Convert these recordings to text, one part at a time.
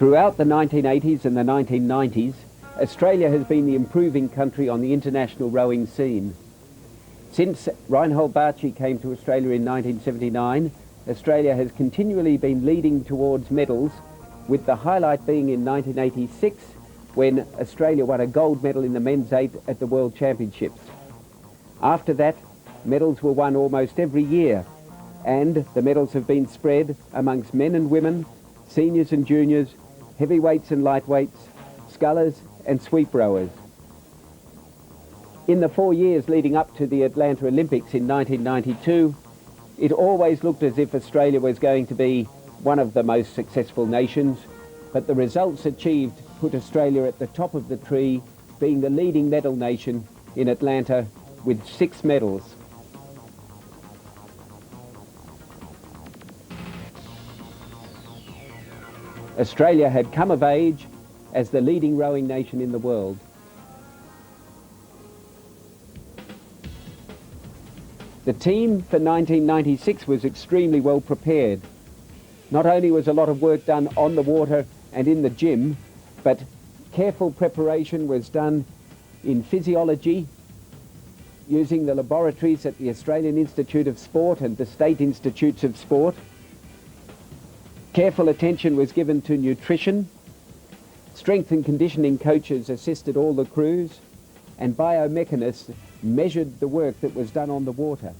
Throughout the 1980s and the 1990s, Australia has been the improving country on the international rowing scene. Since Reinhold Barchi came to Australia in 1979, Australia has continually been leading towards medals, with the highlight being in 1986 when Australia won a gold medal in the men's 8 at the World Championships. After that, medals were won almost every year, and the medals have been spread amongst men and women, seniors and juniors, heavyweights and lightweights, scullers and sweep rowers. In the 4 years leading up to the Atlanta Olympics in 1992, it always looked as if Australia was going to be one of the most successful nations, but the results achieved put Australia at the top of the tree, being the leading medal nation in Atlanta with 6 medals. Australia had come of age as the leading rowing nation in the world. The team for 1996 was extremely well prepared. Not only was a lot of work done on the water and in the gym, but careful preparation was done in physiology, using the laboratories at the Australian Institute of Sport and the State Institutes of Sport. Careful attention was given to nutrition. Strength and conditioning coaches assisted all the crews, and biomechanists measured the work that was done on the water.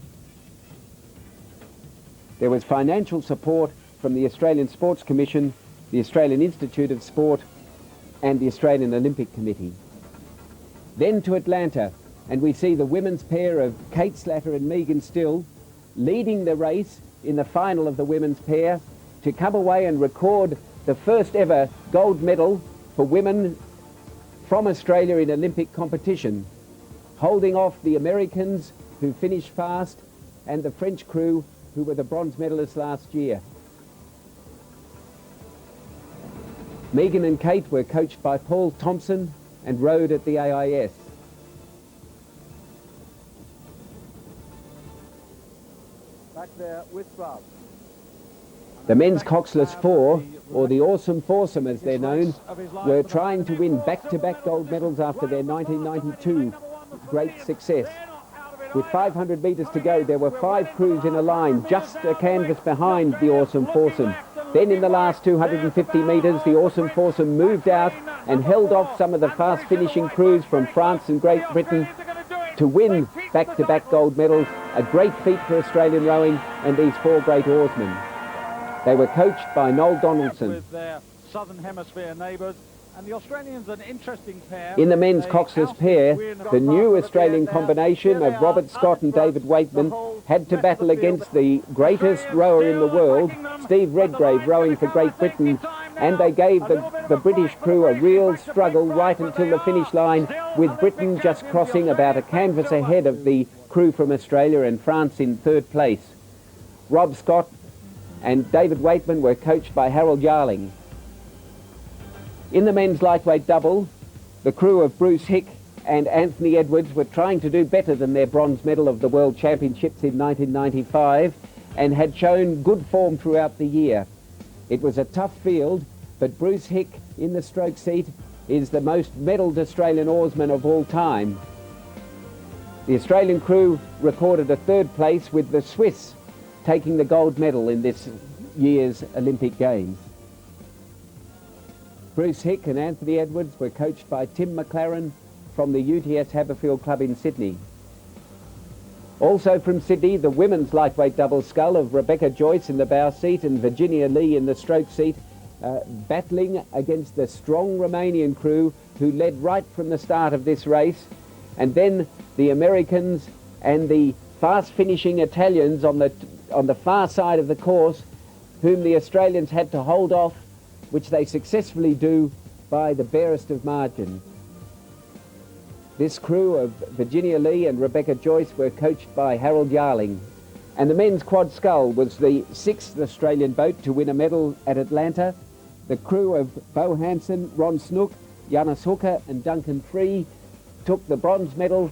There was financial support from the Australian Sports Commission, the Australian Institute of Sport, and the Australian Olympic Committee. Then to Atlanta, and we see the women's pair of Kate Slatter and Megan Still leading the race in the final of the women's pair to come away and record the first ever gold medal for women from Australia in Olympic competition, holding off the Americans who finished fast and the French crew who were the bronze medalists last year. Megan and Kate were coached by Paul Thompson and rowed at the AIS. Back there with Rob. The men's coxless 4, or the oarsome foursome as they're known, were trying to win back-to-back gold medals after their 1992 great success. With 500 metres to go, there were 5 crews in a line, just a canvas behind the oarsome foursome. Then in the last 250 metres, the oarsome foursome moved out and held off some of the fast-finishing crews from France and Great Britain to win back-to-back gold medals, a great feat for Australian rowing and these 4 great oarsmen. They were coached by Noel Donaldson. With their southern hemisphere neighbours, and the Australians an interesting pair. In the men's coxless pair, the new Australian combination of Robert Scott and David Waitman had to battle against the greatest rower in the world, Steve Redgrave, rowing for Great Britain, and they gave the British crew a real struggle right until the finish line, with Britain just crossing about a canvas ahead of the crew from Australia and France in 3rd place. Rob Scott and David Waitman were coached by Harold Yarling. In the men's lightweight double, the crew of Bruce Hick and Anthony Edwards were trying to do better than their bronze medal of the World Championships in 1995 and had shown good form throughout the year. It was a tough field, but Bruce Hick in the stroke seat is the most medalled Australian oarsman of all time. The Australian crew recorded a 3rd place, with the Swiss taking the gold medal in this year's Olympic Games. Bruce Hick and Anthony Edwards were coached by Tim McLaren from the UTS Haberfield Club in Sydney. Also from Sydney, the women's lightweight double scull of Rebecca Joyce in the bow seat and Virginia Lee in the stroke seat, battling against the strong Romanian crew who led right from the start of this race, and then the Americans and the fast-finishing Italians on the far side of the course, whom the Australians had to hold off, which they successfully do by the barest of margin. This crew of Virginia Lee and Rebecca Joyce were coached by Harold Yarling. And the men's quad scull was the 6th Australian boat to win a medal at Atlanta. The crew of Bo Hansen, Ron Snook, Janus Hooker and Duncan Free took the bronze medal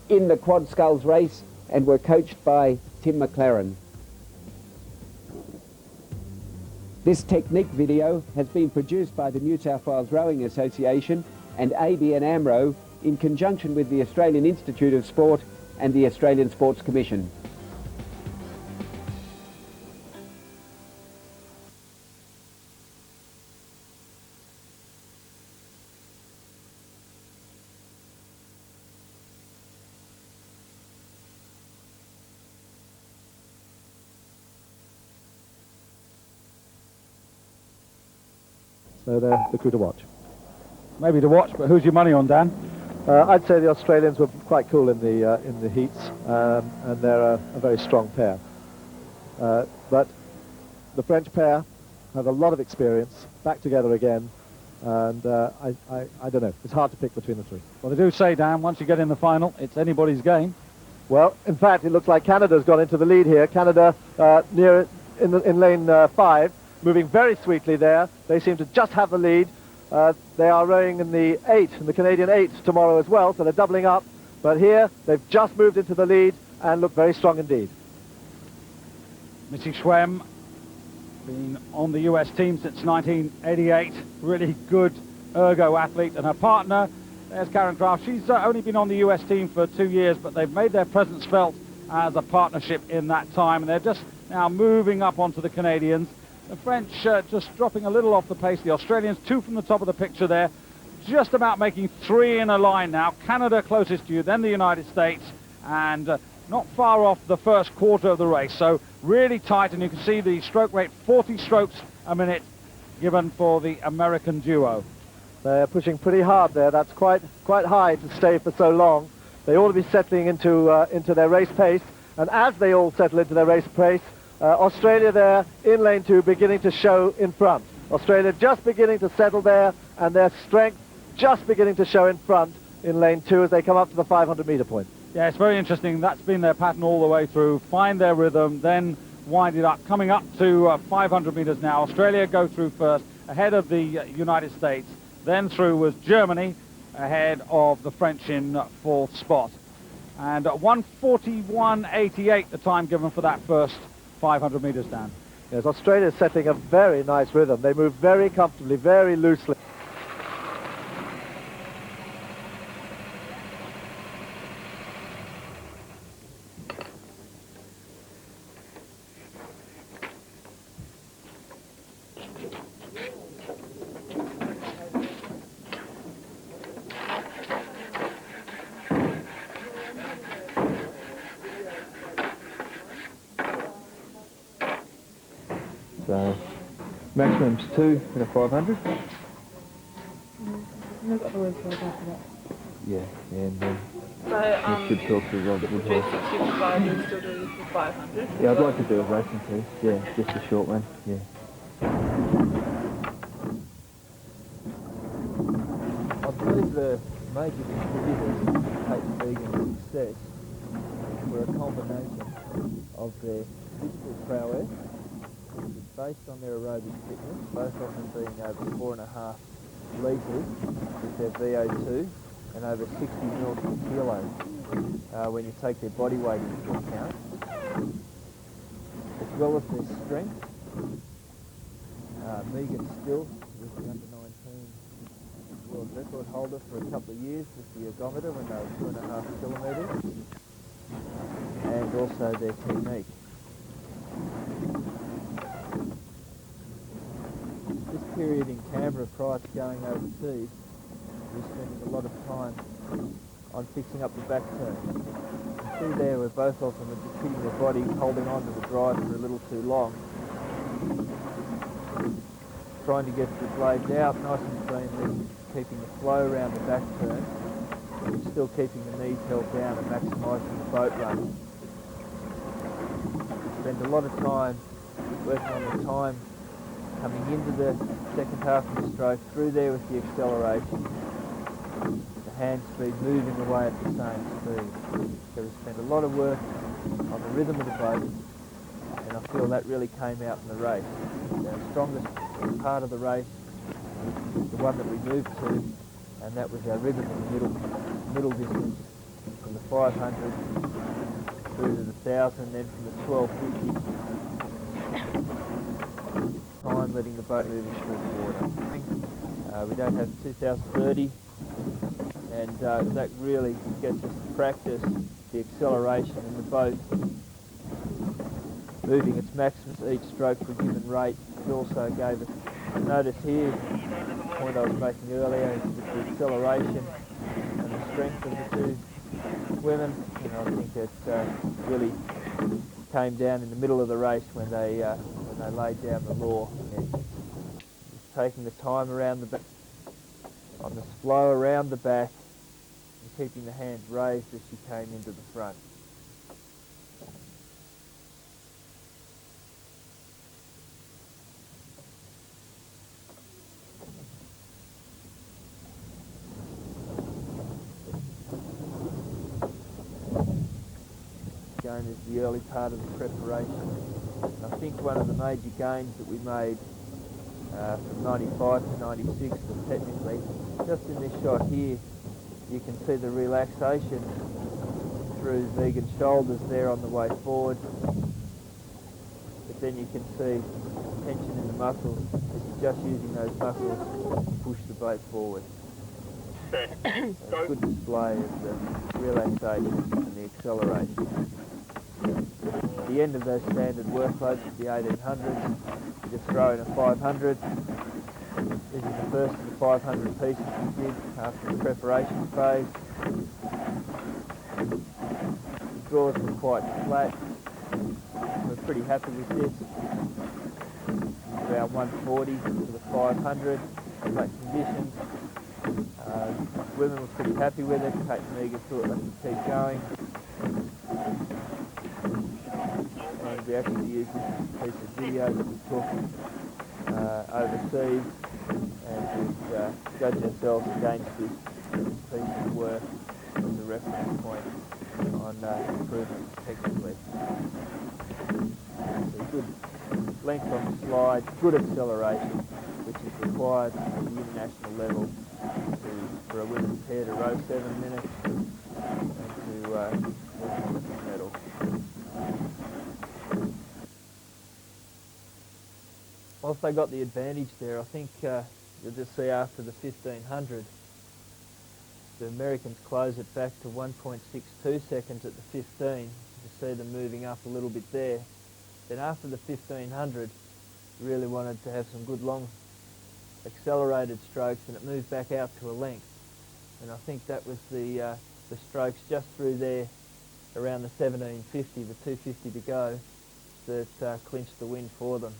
in the quad sculls race and were coached by Tim McLaren. This technique video has been produced by the New South Wales Rowing Association and ABN AMRO in conjunction with the Australian Institute of Sport and the Australian Sports Commission. So they're the crew to watch. Maybe to watch, but who's your money on, Dan? I'd say the Australians were quite cool in the heats, and they're a very strong pair. But the French pair have a lot of experience, back together again, and I don't know. It's hard to pick between the three. Well, they do say, Dan, once you get in the final, it's anybody's game. Well, in fact, it looks like Canada's gone into the lead here. Canada near in lane 5. Moving very sweetly there. They seem to just have the lead. They are rowing in the 8, in the Canadian 8 tomorrow as well, so they're doubling up. But here, they've just moved into the lead and look very strong indeed. Missy Schwemm, been on the US team since 1988. Really good ergo athlete. And her partner, there's Karen Kraft. She's only been on the US team for 2 years, but they've made their presence felt as a partnership in that time. And they're just now moving up onto the Canadians. The French just dropping a little off the pace. The Australians, 2 from the top of the picture there. Just about making 3 in a line now. Canada closest to you, then the United States. And not far off the first quarter of the race. So really tight, and you can see the stroke rate, 40 strokes a minute given for the American duo. They're pushing pretty hard there. That's quite high to stay for so long. They ought to be settling into their race pace. And as they all settle into their race pace, Australia there in lane 2 beginning to show in front. Australia just beginning to settle there, and their strength just beginning to show in front in lane 2 as they come up to the 500-metre point. Yeah, it's very interesting. That's been their pattern all the way through. Find their rhythm, then wind it up. Coming up to 500 metres now. Australia go through first, ahead of the United States. Then through was Germany, ahead of the French in 4th spot. And 1:41.88 the time given for that first 500 metres down. Yes, Australia is setting a very nice rhythm. They move very comfortably, very loosely. So, maximum's 2 in a 500. I've got the word for it after that. Yeah, and then So, we should talk to Robert. 365, you're still doing it for 500? Yeah, I'd like to do a racing piece. Yeah, just a short one. Yeah. I believe the major contributors to Peyton Vegan's success were a combination of their physical prowess, which is based on their aerobic fitness, both of them being over 4.5 litres with their VO2 and over 60 mils per kilo when you take their body weight into account, as well as their strength. Megan Still was the under-19 world record holder for a couple of years with the ergometer when they were 2.5 kilometres, and also their technique. This period in Canberra prior to going overseas, we're spending a lot of time on fixing up the back turn. You see there where both of them are just hitting their body, holding on to the drive for a little too long. Trying to get the blades out nice and cleanly, keeping the flow around the back turn, and still keeping the knees held down and maximising the boat run. We spend a lot of time working on the time coming into the second half of the stroke, through there with the acceleration, the hand speed moving away at the same speed. So we spent a lot of work on the rhythm of the boat, and I feel that really came out in the race. The strongest part of the race was the one that we moved to, and that was our rhythm in the middle distance, from the 500 through to the 1,000, and then from the 1250. time letting the boat moving through the water. We don't have 2030, and that really gets us to practice the acceleration in the boat, moving its maximum each stroke for a given rate. It also gave us, notice here, the point I was making earlier, is with the acceleration and the strength of the two women, and I think it really came down in the middle of the race when they laid down the law. And just taking the time around the back, on the flow around the back, and keeping the hands raised as she came into the front. Again, is the early part of the preparation. And I think one of the major gains that we made from 95 to 96 was technically, just in this shot here, you can see the relaxation through Vegan's shoulders there on the way forward. But then you can see tension in the muscles. This is just using those muscles to push the boat forward. A good display of the relaxation and the acceleration. At the end of those standard workloads at the 1800s, you just throw in a 500. This is the first of the 500 pieces we did after the preparation phase. The draws were quite flat. We're pretty happy with this. Around 140 to the 500, flat conditions. Women were pretty happy with it. Kate and Megan thought they could keep going. And we actually used this piece of video that we took overseas, and we judged ourselves against this piece of work as a reference point on improvements technically. So good length on the slide, good acceleration, which is required at the international level for a women's pair to row 7 minutes and to win the Olympic medal. Whilst they got the advantage there, I think you'll just see after the 1500, the Americans close it back to 1.62 seconds at the 15. You see them moving up a little bit there. Then after the 1500, really wanted to have some good long accelerated strokes, and it moved back out to a length. And I think that was the strokes just through there around the 1750, the 250 to go, that clinched the win for them.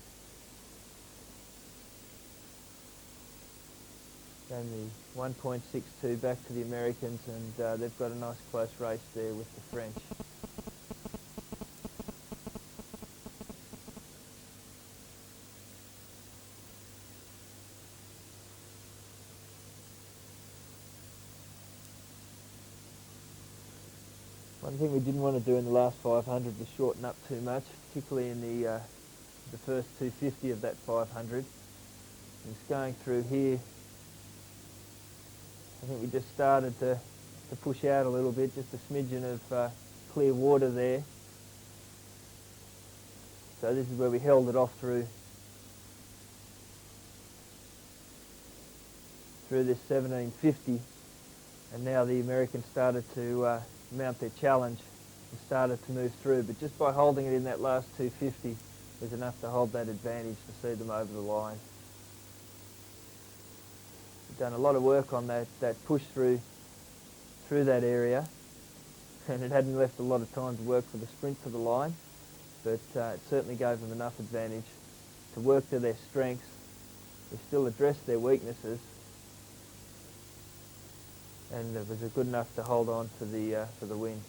And the 1.62 back to the Americans, and they've got a nice close race there with the French. One thing we didn't want to do in the last 500 was shorten up too much, particularly in the first 250 of that 500. And it's going through here. I think we just started to push out a little bit, just a smidgen of clear water there. So this is where we held it off through this 1750, and now the Americans started to mount their challenge and started to move through, but just by holding it in that last 250 was enough to hold that advantage to see them over the line. We've done a lot of work on that push through that area, and it hadn't left a lot of time to work for the sprint to the line, but it certainly gave them enough advantage to work to their strengths. They still addressed their weaknesses, and it was good enough to hold on for the win.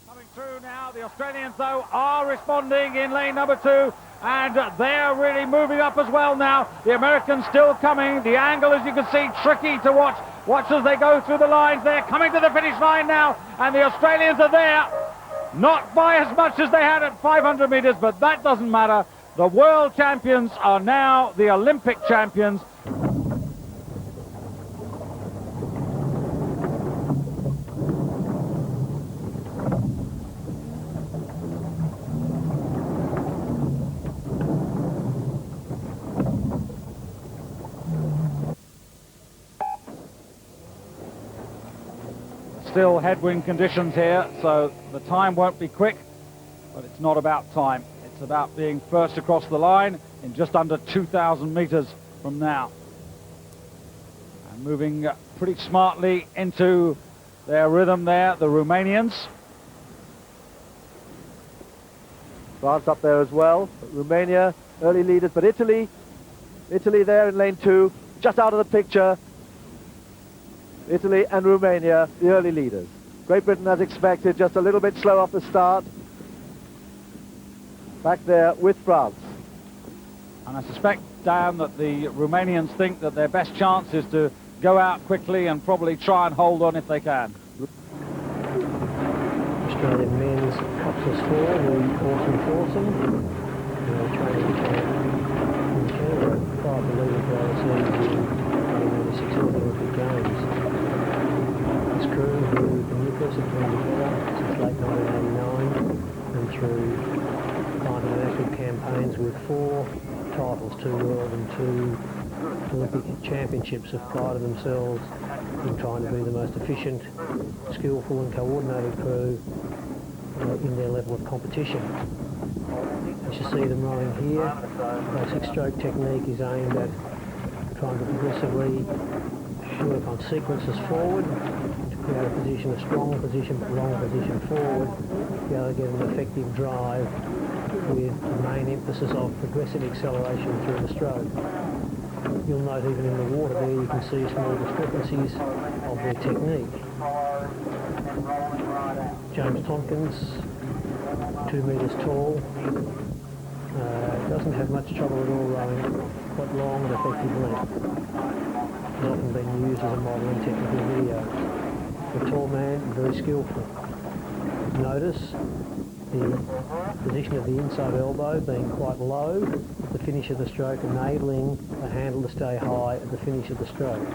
Coming through now, the Australians though are responding in lane number 2, and they're really moving up as well now. The Americans still coming. The angle, as you can see, tricky to watch. Watch as they go through the lines. They're coming to the finish line now, and the Australians are there. Not by as much as they had at 500 metres, but that doesn't matter. The world champions are now the Olympic champions. still headwind conditions here, so the time won't be quick, but it's not about time. It's about being first across the line in just under 2,000 meters from now. And moving pretty smartly into their rhythm there, the Romanians. France up there as well. Romania, early leaders, but Italy there in lane 2, just out of the picture. Italy and Romania, the early leaders. Great Britain, as expected, just a little bit slow off the start. Back there with France. And I suspect, Dan, that the Romanians think that their best chance is to go out quickly and probably try and hold on if they can. Australian men's Cox's 4, the oarsome foursome. Training camp in Canberra prior to leaving for overseas in the 6 Olympic Games. This crew, who the nucleus have been together since late 1989 and through kind of international campaigns with 4 titles, 2 world and 2 Olympic championships, have prided themselves in trying to be the most efficient, skillful and coordinated crew in their level of competition. As you see them rowing here, basic stroke technique is aimed at trying to progressively work on sequences forward to create a position, a strong position but long position forward, to be able to get an effective drive with the main emphasis of progressive acceleration through the stroke. You'll note even in the water there you can see small discrepancies of their technique. James Tompkins, 2 metres tall, doesn't have much trouble at all rowing quite long and effective length. It's often been used as a model in technical videos. The tall man, very skillful. Notice the position of the inside elbow being quite low at the finish of the stroke, enabling the handle to stay high at the finish of the stroke.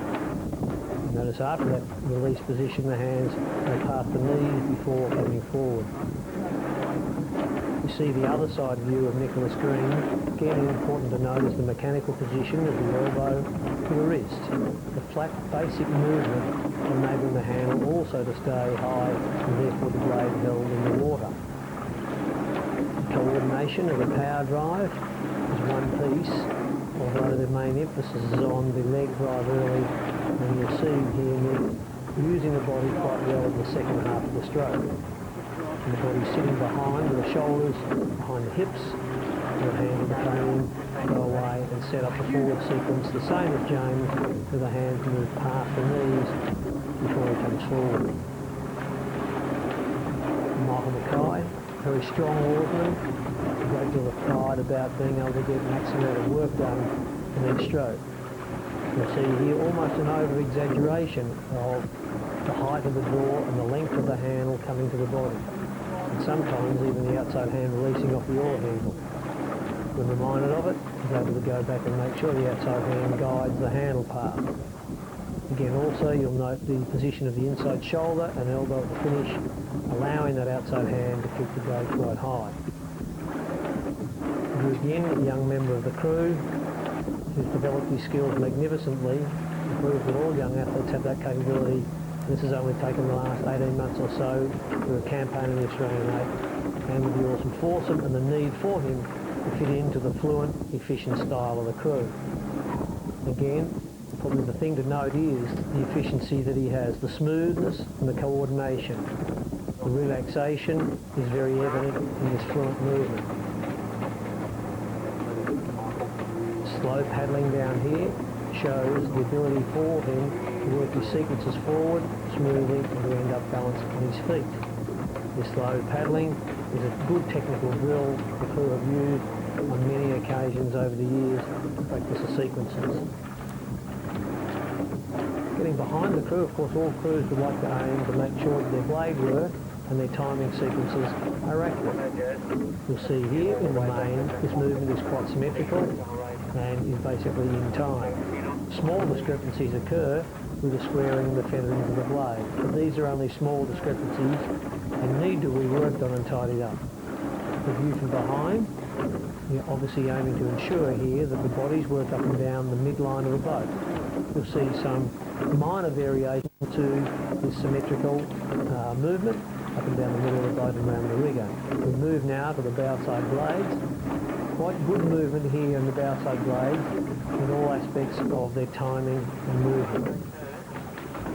Notice after that release position, the hands go past the knees before coming forward. You see the other side view of Nicholas Green. Again, important to notice the mechanical position of the elbow to the wrist. The flat basic movement enabling the handle also to stay high and therefore the blade held in the water. Coordination of the power drive is one piece, although the main emphasis is on the leg drive early, and you'll see here Nick using the body quite well in the second half of the stroke. And the body sitting behind with the shoulders behind the hips, the hand will come in, go away and set up the forward sequence, the same as James, with the hands move past the knees before he comes forward. Michael Mackay, very strong oarsman, a great deal of pride about being able to get maximum amount of work done in each stroke. You'll see here almost an over-exaggeration of the height of the draw and the length of the handle coming to the body. And sometimes even the outside hand releasing off the oar handle. When reminded of it, he's able to go back and make sure the outside hand guides the handle path. Again, also you'll note the position of the inside shoulder and elbow at the finish, allowing that outside hand to keep the blade quite high. Here again, a young member of the crew who's developed his skills magnificently, and proves that all young athletes have that capability. This has only taken the last 18 months or so through a campaign in the Australian 8 and with the oarsome foursome and the need for him to fit into the fluent, efficient style of the crew. Again, probably the thing to note is the efficiency that he has, the smoothness and the coordination. The relaxation is very evident in his fluent movement. Slow paddling down here shows the ability for him to work his sequences forward smoothly and to end up balanced on his feet. This slow paddling is a good technical drill the crew have used on many occasions over the years to practice the sequences. Getting behind the crew, of course, all crews would like to aim to make sure that their blade work and their timing sequences are accurate. You'll see here in the main, this movement is quite symmetrical and is basically in time. Small discrepancies occur with the squaring and the featherings of the blade, but these are only small discrepancies and need to be worked on and tidied up. The view from behind You're obviously aiming to ensure here that the bodies work up and down the midline of the boat. You'll see some minor variation to this symmetrical movement up and down the middle of the boat and around the rigger. We move now to the bowside blades. Quite good movement here in the bowside blades in all aspects of their timing and movement.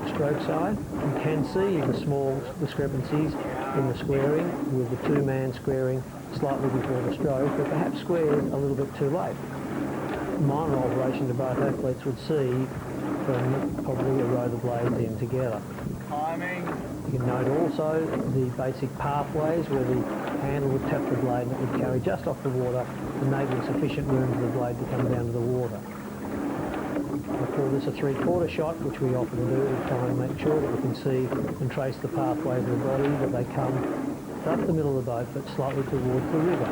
Stroke side, you can see the small discrepancies in the squaring, with the two-man squaring slightly before the stroke, but perhaps squared a little bit too late. Minor alteration to both athletes would see from probably a row the blades in together. Timing. You can note also the basic pathways where the handle would tap the blade and it would carry just off the water, enabling sufficient room for the blade to come down to the water. I call this a three-quarter shot, which we often do to try and make sure that we can see and trace the pathways of the body, that they come up the middle of the boat but slightly towards the river.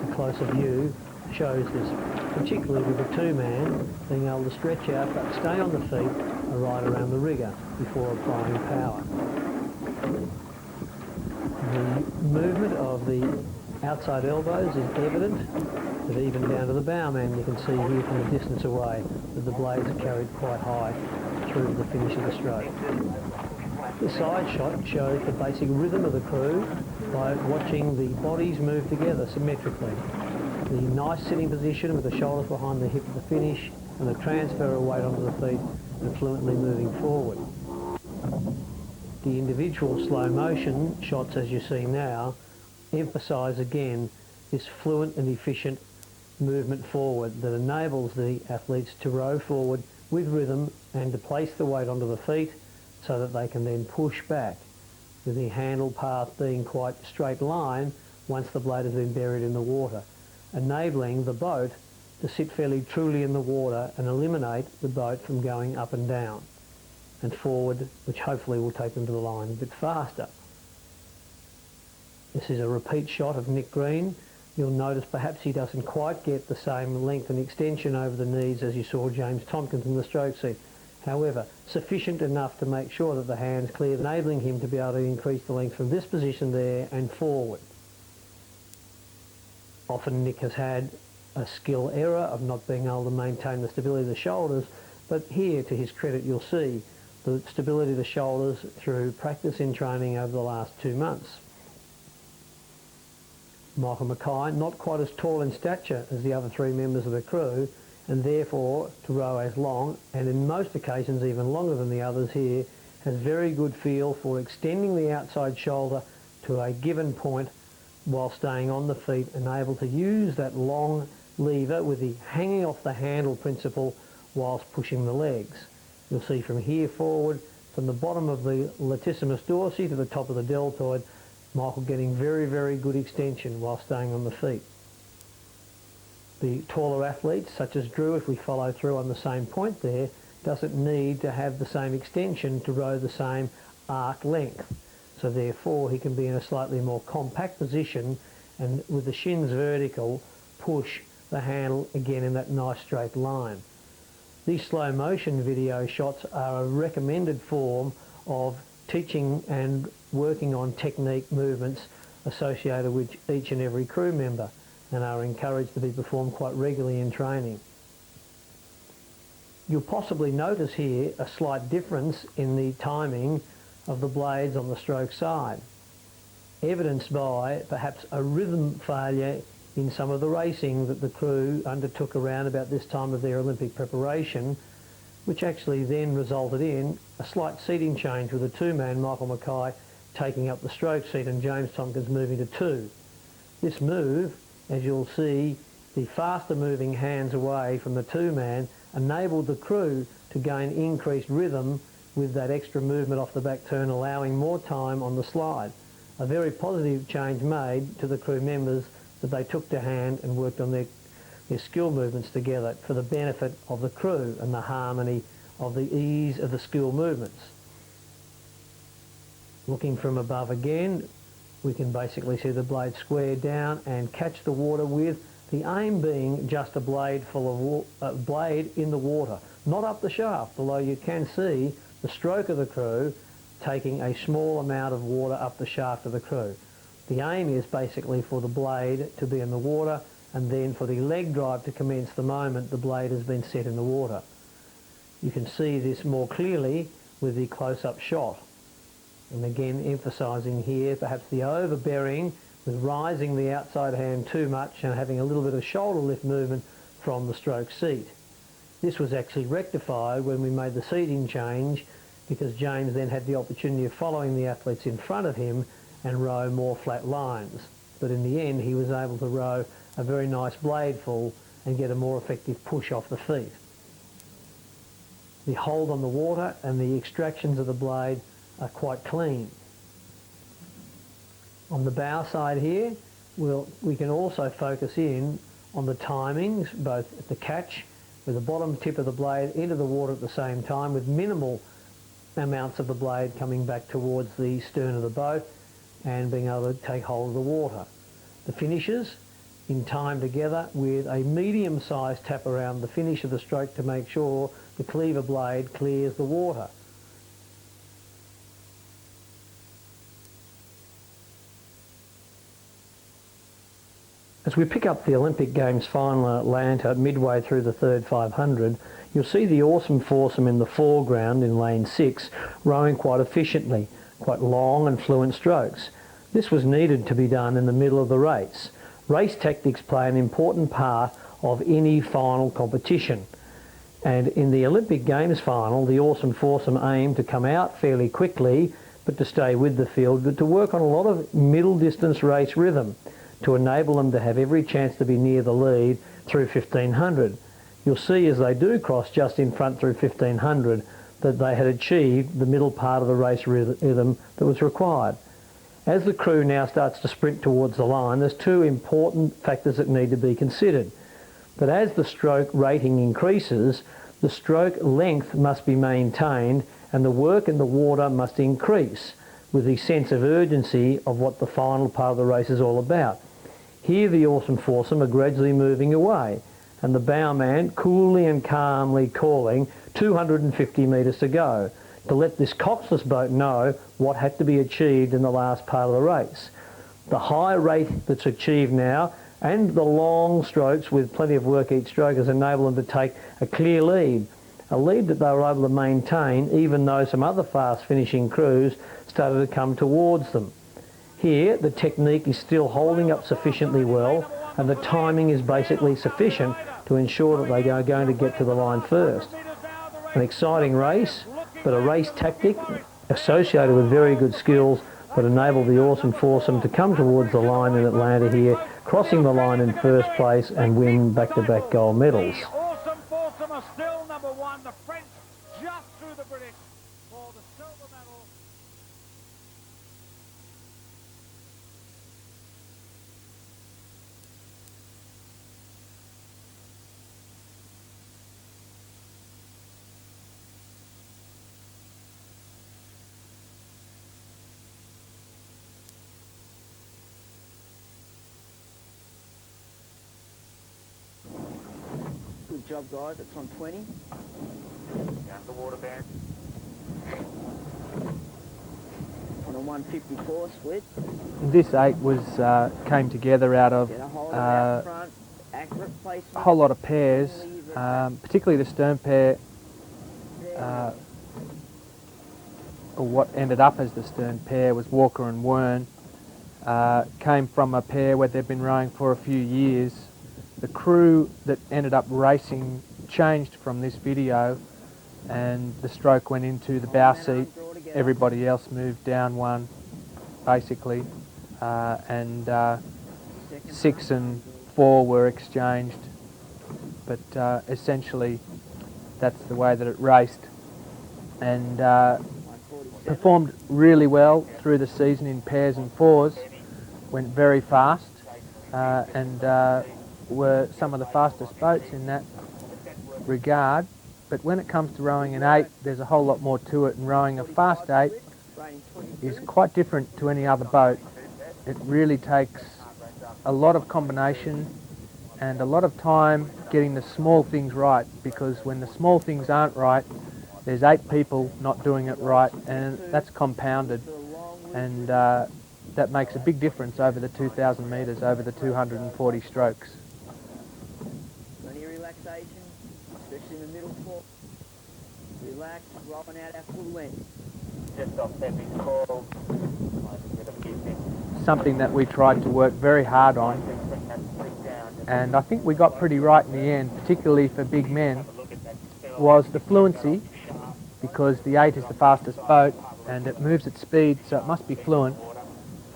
A closer view shows this, particularly with the two-man being able to stretch out but stay on the feet right around the rigger before applying power. The movement of the outside elbows is evident, but even down to the bowman you can see here from a distance away that the blades are carried quite high through the finish of the stroke. The side shot shows the basic rhythm of the crew by watching the bodies move together symmetrically. The nice sitting position with the shoulders behind the hip at the finish and the transfer of weight onto the feet and fluently moving forward. The individual slow motion shots, as you see now, emphasise again this fluent and efficient movement forward that enables the athletes to row forward with rhythm and to place the weight onto the feet so that they can then push back, with the handle path being quite a straight line once the blade has been buried in the water, enabling the boat to sit fairly truly in the water and eliminate the boat from going up and down and forward, which hopefully will take them to the line a bit faster. This is a repeat shot of Nick Green. You'll notice perhaps he doesn't quite get the same length and extension over the knees as you saw James Tompkins in the stroke seat. However, sufficient enough to make sure that the hand's clear, enabling him to be able to increase the length from this position there and forward. Often Nick has had a skill error of not being able to maintain the stability of the shoulders, but here, to his credit, you'll see the stability of the shoulders through practice in training over the last 2 months. Michael Mackay, not quite as tall in stature as the other three members of the crew, and therefore to row as long, and in most occasions even longer than the others here, has very good feel for extending the outside shoulder to a given point while staying on the feet and able to use that long lever with the hanging off the handle principle whilst pushing the legs. You'll see from here forward, from the bottom of the latissimus dorsi to the top of the deltoid, Michael getting very, very good extension while staying on the feet. The taller athletes, such as Drew, if we follow through on the same point there, doesn't need to have the same extension to row the same arc length. So therefore he can be in a slightly more compact position and with the shins vertical push the handle again in that nice straight line. These slow motion video shots are a recommended form of teaching and working on technique movements associated with each and every crew member, and are encouraged to be performed quite regularly in training. You'll possibly notice here a slight difference in the timing of the blades on the stroke side, evidenced by perhaps a rhythm failure in some of the racing that the crew undertook around about this time of their Olympic preparation, which actually then resulted in a slight seating change with the two-man Michael Mackay taking up the stroke seat and James Tompkins moving to two. This move, as you'll see, the faster moving hands away from the two-man enabled the crew to gain increased rhythm with that extra movement off the back turn, allowing more time on the slide. A very positive change made to the crew members that they took to hand and worked on their skill movements together for the benefit of the crew and the harmony of the ease of the skill movements. Looking from above again, we can basically see the blade square down and catch the water with the aim being just a blade full of blade in the water, not up the shaft, although you can see the stroke of the crew taking a small amount of water up the shaft of the crew. The aim is basically for the blade to be in the water and then for the leg drive to commence the moment the blade has been set in the water. You can see this more clearly with the close-up shot. And again, emphasising here perhaps the overbearing with rising the outside hand too much and having a little bit of shoulder lift movement from the stroke seat. This was actually rectified when we made the seating change, because James then had the opportunity of following the athletes in front of him and row more flat lines. But in the end, he was able to row a very nice blade full and get a more effective push off the feet. The hold on the water and the extractions of the blade are quite clean. On the bow side here, we can also focus in on the timings, both at the catch, with the bottom tip of the blade into the water at the same time, with minimal amounts of the blade coming back towards the stern of the boat and being able to take hold of the water. The finishes in time together with a medium-sized tap around the finish of the stroke to make sure the cleaver blade clears the water. As we pick up the Olympic Games final in Atlanta midway through the third 500, you'll see the oarsome foursome in the foreground in lane 6 rowing quite efficiently, quite long and fluent strokes. This was needed to be done in the middle of the race. Race tactics play an important part of any final competition. And in the Olympic Games final, the oarsome foursome aimed to come out fairly quickly, but to stay with the field, but to work on a lot of middle distance race rhythm to enable them to have every chance to be near the lead through 1500. You'll see as they do cross just in front through 1500 that they had achieved the middle part of the race rhythm that was required. As the crew now starts to sprint towards the line, there's two important factors that need to be considered. But as the stroke rating increases, the stroke length must be maintained and the work in the water must increase with the sense of urgency of what the final part of the race is all about. Here the oarsome foursome are gradually moving away and the bowman coolly and calmly calling 250 metres to go to let this coxless boat know what had to be achieved in the last part of the race. The high rate that's achieved now and the long strokes with plenty of work each stroke has enabled them to take a clear lead, a lead that they were able to maintain even though some other fast finishing crews started to come towards them. Here the technique is still holding up sufficiently well and the timing is basically sufficient to ensure that they are going to get to the line first. An exciting race, but a race tactic associated with very good skills that enabled the oarsome foursome to come towards the line in Atlanta here, crossing the line in first place and win back-to-back gold medals. The oarsome foursome are still number one. The French just through the British for the silver medal. Good job, guys. It's on 20. Down the water band. On a 154 split. This 8 was came together out of Get a hold of out front. Accurate placement. a whole lot of pairs, particularly the stern pair, or what ended up as the stern pair was Walker and Wern. Came from a pair where they've been rowing for a few years. The crew that ended up racing changed from this video and the stroke went into the bow seat. Everybody else moved down one, basically, and 6 and 4 were exchanged. But essentially that's the way that it raced, and performed really well through the season in pairs and fours, went very fast, and were some of the fastest boats in that regard. But when it comes to rowing an 8, there's a whole lot more to it, and rowing a fast 8 is quite different to any other boat. It really takes a lot of combination and a lot of time getting the small things right, because when the small things aren't right, there's 8 people not doing it right, and that's compounded. And that makes a big difference over the 2,000 metres, over the 240 strokes. Plenty of relaxation, especially in the middle four. Relax, rolling out our full length. Just off heavy call. Something that we tried to work very hard on, and I think we got pretty right in the end, particularly for big men, was the fluency, because the 8 is the fastest boat and it moves at speed, so it must be fluent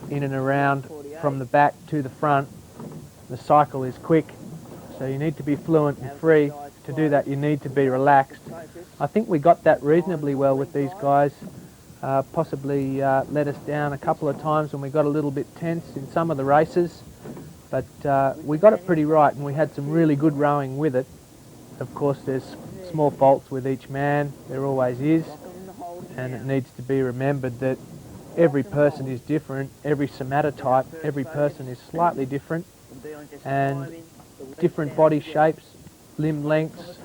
in and around from the back to the front. The cycle is quick, so you need to be fluent and free. To do that, you need to be relaxed. I think we got that reasonably well with these guys. Possibly let us down a couple of times when we got a little bit tense in some of the races, but we got it pretty right, and we had some really good rowing with it. Of course, there's small faults with each man, there always is, and it needs to be remembered that every person is different, every somatotype, every person is slightly different, and different body shapes, limb lengths,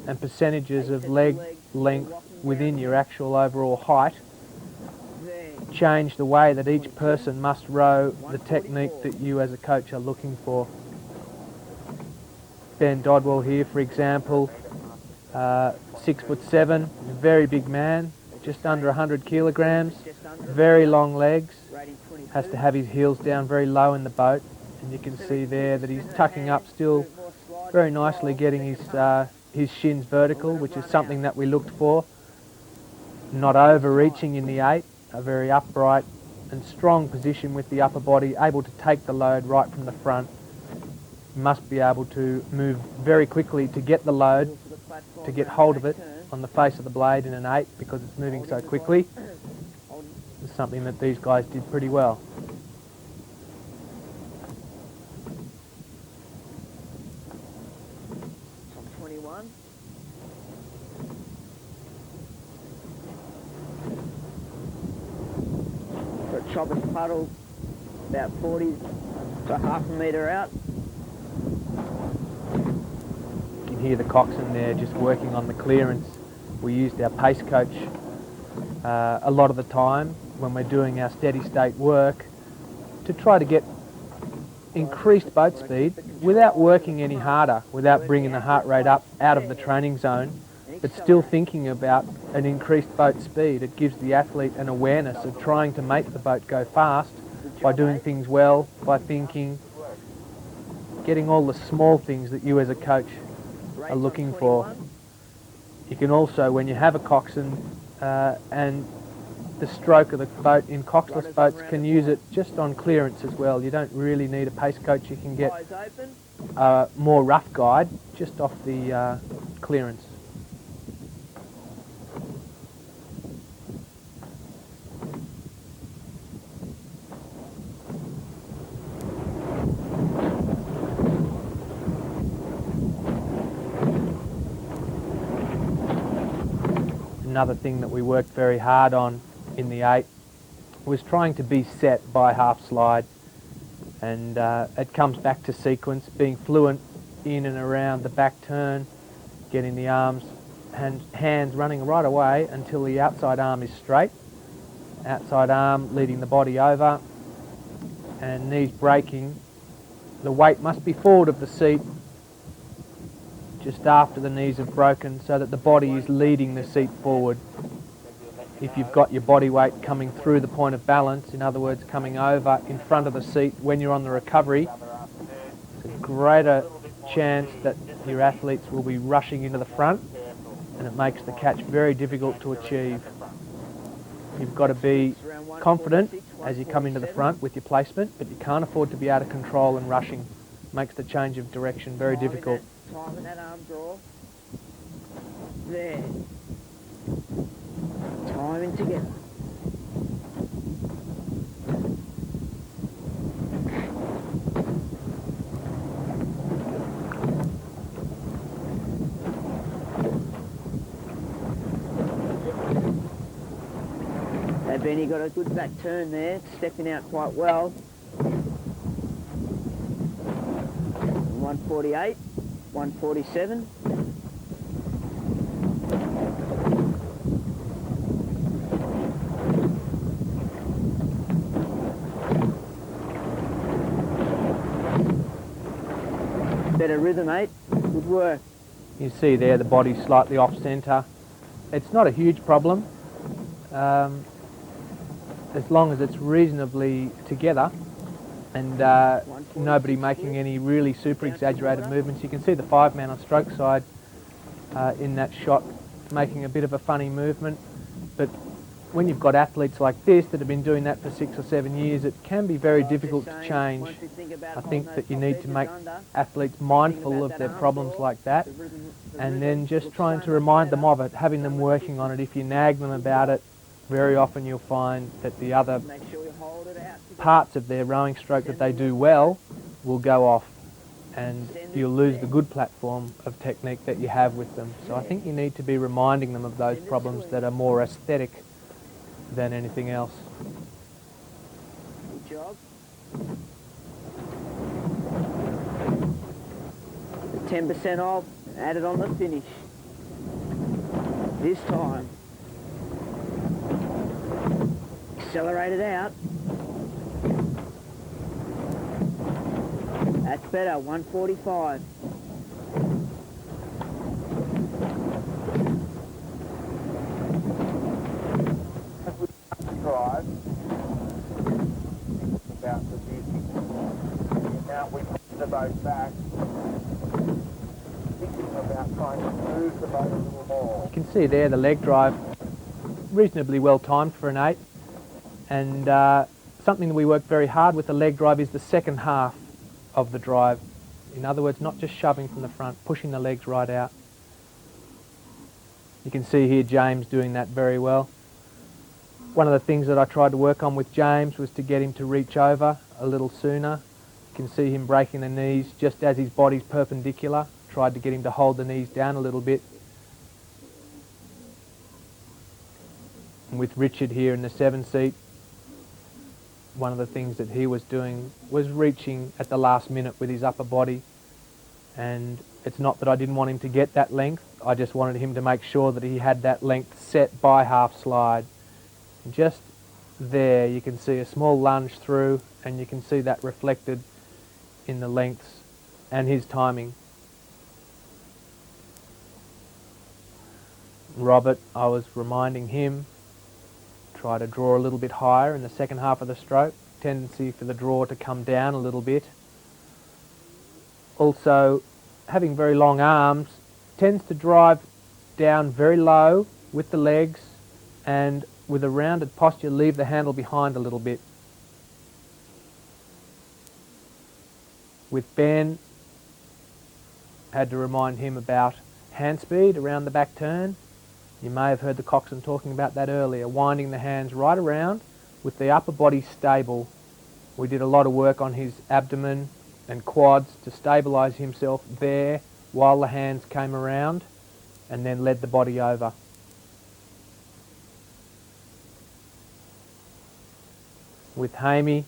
and percentages of leg length within your actual overall height change the way that each person must row the technique that you as a coach are looking for. Ben Dodwell here, for example, 6'7", a very big man, just under 100 kilograms, very long legs, has to have his heels down very low in the boat, and you can see there that he's tucking up still very nicely, getting his shins vertical, which is something that we looked for. Not overreaching in the 8, a very upright and strong position with the upper body, able to take the load right from the front. You must be able to move very quickly to get the load, to get hold of it on the face of the blade in an 8 because it's moving so quickly. It's something that these guys did pretty well. Chopper's puddle, about 40 to half a metre out. You can hear the coxswain there just working on the clearance. We used our pace coach a lot of the time when we're doing our steady state work to try to get increased boat speed without working any harder, without bringing the heart rate up out of the training zone, but still thinking about an increased boat speed. It gives the athlete an awareness of trying to make the boat go fast by doing things well, by thinking, getting all the small things that you as a coach are looking for. You can also, when you have a coxswain and the stroke of the boat in coxless boats, can use it just on clearance as well. You don't really need a pace coach. You can get a more rough guide just off the clearance. Another thing that we worked very hard on in the 8 was trying to be set by half slide, and it comes back to sequence, being fluent in and around the back turn, getting the arms and hands running right away until the outside arm is straight, outside arm leading the body over, and knees breaking. The weight must be forward of the seat just after the knees have broken, so that the body is leading the seat forward. If you've got your body weight coming through the point of balance, in other words coming over in front of the seat when you're on the recovery, it's a greater chance that your athletes will be rushing into the front, and it makes the catch very difficult to achieve. You've got to be confident as you come into the front with your placement, but you can't afford to be out of control and rushing. It makes the change of direction very difficult. Timing that arm draw. There. Timing together. Hey Benny, got a good back turn there, stepping out quite well. 148. 147. Better rhythm, mate. Good work. You see there the body slightly off centre. It's not a huge problem as long as it's reasonably together and nobody making any really super exaggerated movements. You can see the 5-man on stroke side in that shot making a bit of a funny movement, but when you've got athletes like this that have been doing that for 6 or 7 years, it can be very difficult to change. I think that you need to make athletes mindful of their problems like that and then just trying to remind them of it, having them working on it. If you nag them about it, very often you'll find that the other parts of their rowing stroke that they do well will go off and you'll lose the good platform of technique that you have with them. So I think you need to be reminding them of those problems that are more aesthetic than anything else. Good job. 10% off, added on the finish. This time. Accelerate it out. That's better, 145. Drive. About the music. Now we put the boat back. Thinking about trying to move the boat a little more. You can see there the leg drive, reasonably well timed for an 8, and something that we work very hard with the leg drive is the second half of the drive. In other words, not just shoving from the front, pushing the legs right out. You can see here James doing that very well. One of the things that I tried to work on with James was to get him to reach over a little sooner. You can see him breaking the knees just as his body's perpendicular. Tried to get him to hold the knees down a little bit. And with Richard here in the 7 seat, one of the things that he was doing was reaching at the last minute with his upper body. And it's not that I didn't want him to get that length, I just wanted him to make sure that he had that length set by half slide. And just there you can see a small lunge through and you can see that reflected in the lengths and his timing. Robert, I was reminding him, try to draw a little bit higher in the second half of the stroke, tendency for the draw to come down a little bit. Also, having very long arms tends to drive down very low with the legs and with a rounded posture leave the handle behind a little bit. With Ben, had to remind him about hand speed around the back turn. You may have heard the coxswain talking about that earlier, winding the hands right around with the upper body stable. We did a lot of work on his abdomen and quads to stabilise himself there while the hands came around and then led the body over. With Hamey,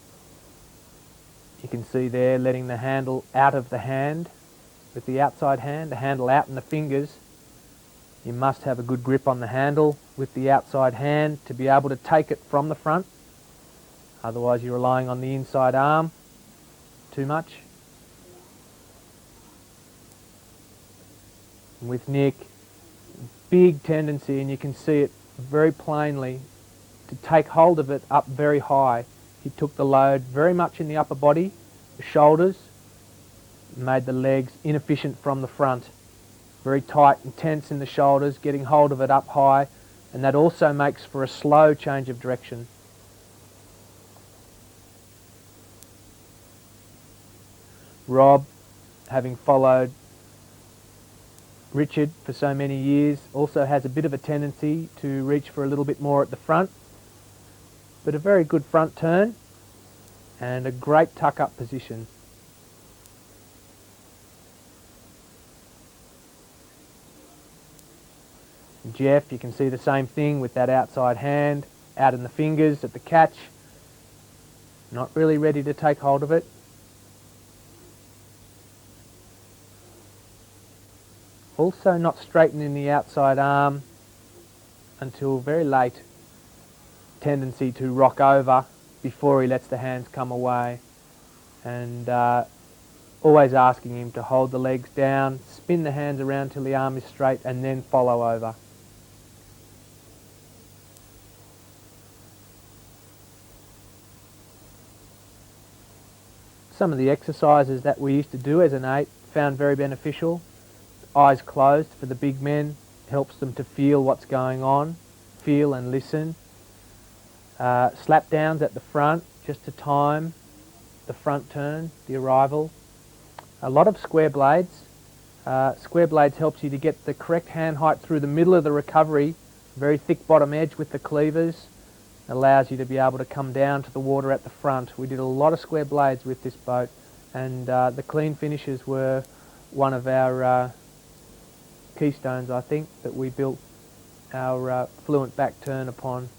you can see there letting the handle out of the hand with the outside hand, the handle out in the fingers. You must have a good grip on the handle with the outside hand to be able to take it from the front. Otherwise you're relying on the inside arm too much. And with Nick, big tendency, and you can see it very plainly, to take hold of it up very high. He took the load very much in the upper body, the shoulders, made the legs inefficient from the front. Very tight and tense in the shoulders, getting hold of it up high, and that also makes for a slow change of direction. Rob, having followed Richard for so many years, also has a bit of a tendency to reach for a little bit more at the front, but a very good front turn and a great tuck-up position. Jeff, you can see the same thing with that outside hand, out in the fingers at the catch. Not really ready to take hold of it. Also not straightening the outside arm until very late. Tendency to rock over before he lets the hands come away. And always asking him to hold the legs down, spin the hands around till the arm is straight, and then follow over. Some of the exercises that we used to do as an 8 found very beneficial. Eyes closed for the big men helps them to feel what's going on, feel and listen. Slap downs at the front just to time the front turn, the arrival. A lot of square blades. Square blades helps you to get the correct hand height through the middle of the recovery, very thick bottom edge with the cleavers. Allows you to be able to come down to the water at the front. We did a lot of square blades with this boat, and the clean finishes were one of our keystones, I think, that we built our fluent back turn upon.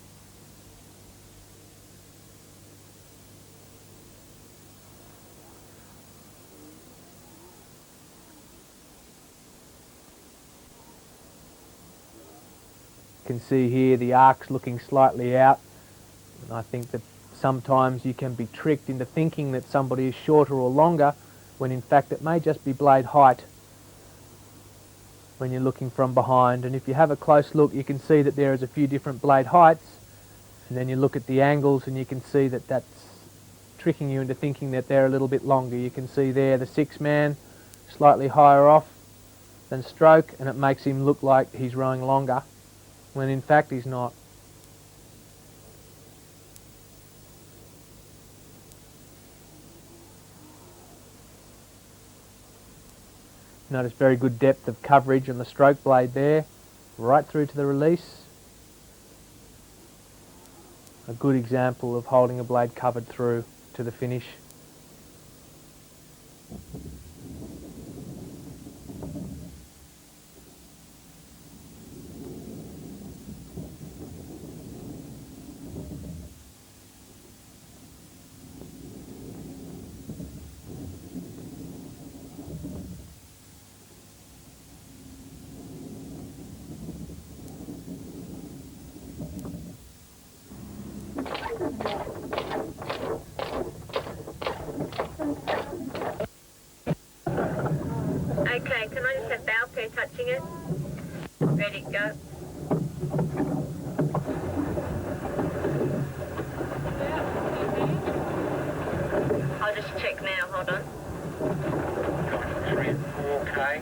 You can see here the arc's looking slightly out. And I think that sometimes you can be tricked into thinking that somebody is shorter or longer, when in fact it may just be blade height when you're looking from behind. And if you have a close look, you can see that there is a few different blade heights, and then you look at the angles and you can see that that's tricking you into thinking that they're a little bit longer. You can see there the 6-man slightly higher off than stroke, and it makes him look like he's rowing longer, when in fact he's not. Notice very good depth of coverage on the stroke blade there, right through to the release. A good example of holding a blade covered through to the finish. Okay, can I just have bow pair touching it? Ready, go. I'll just check now, hold on. 3 and 4K.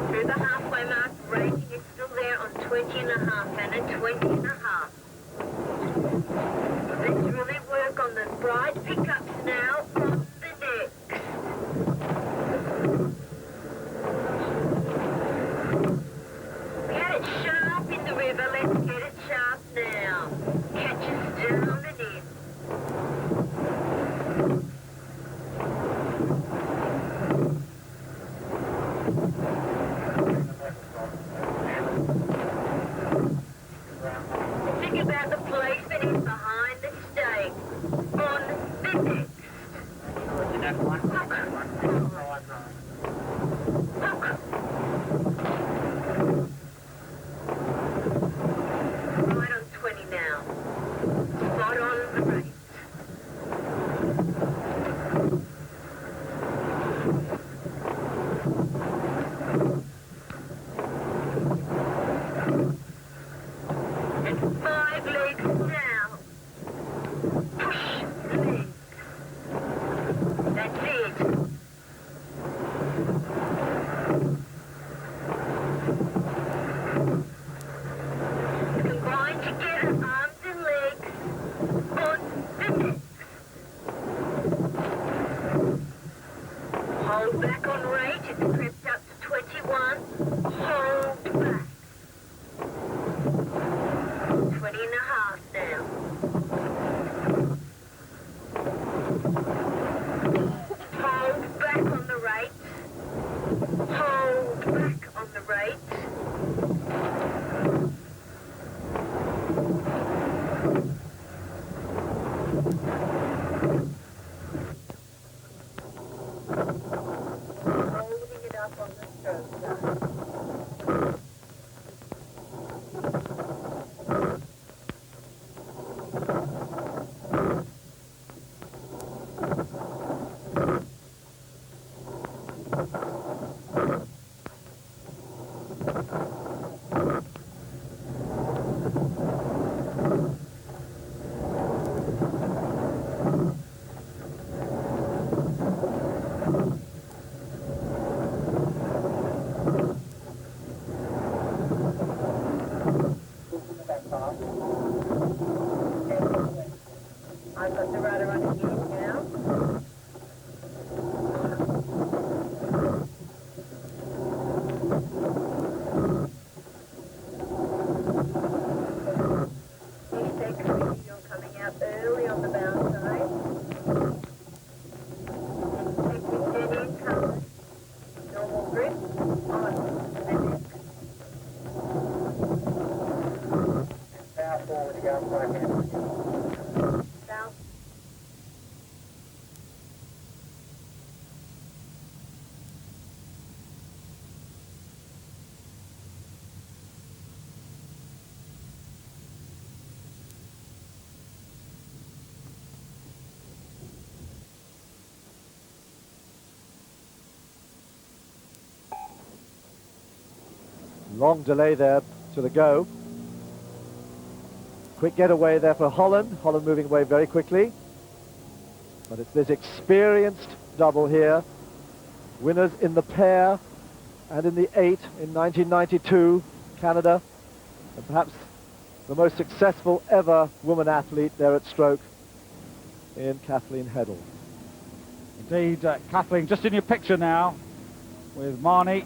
Through the halfway mark, rating is still there on 20.5 and a 20.5. Let's really work on the bride pickups now on the decks. Get it sharp in the river, let's get it sharp now. Catches down and in. Think about the placement is behind the stake on the next. Right on 20 now. Spot on the right. And 5 legs now. Push the legs. That's it. Combine together, arms and legs on the neck. Hold back on rate, it's crept up to 21. Hold back. 20.5 now. go, I've got a hand on you. South. Long delay there to the go. Quick getaway there for Holland. Holland moving away very quickly. But it's this experienced double here. Winners in the pair and in the 8 in 1992, Canada. And perhaps the most successful ever woman athlete there at stroke in Kathleen Heddle. Indeed, Kathleen, just in your picture now with Marnie,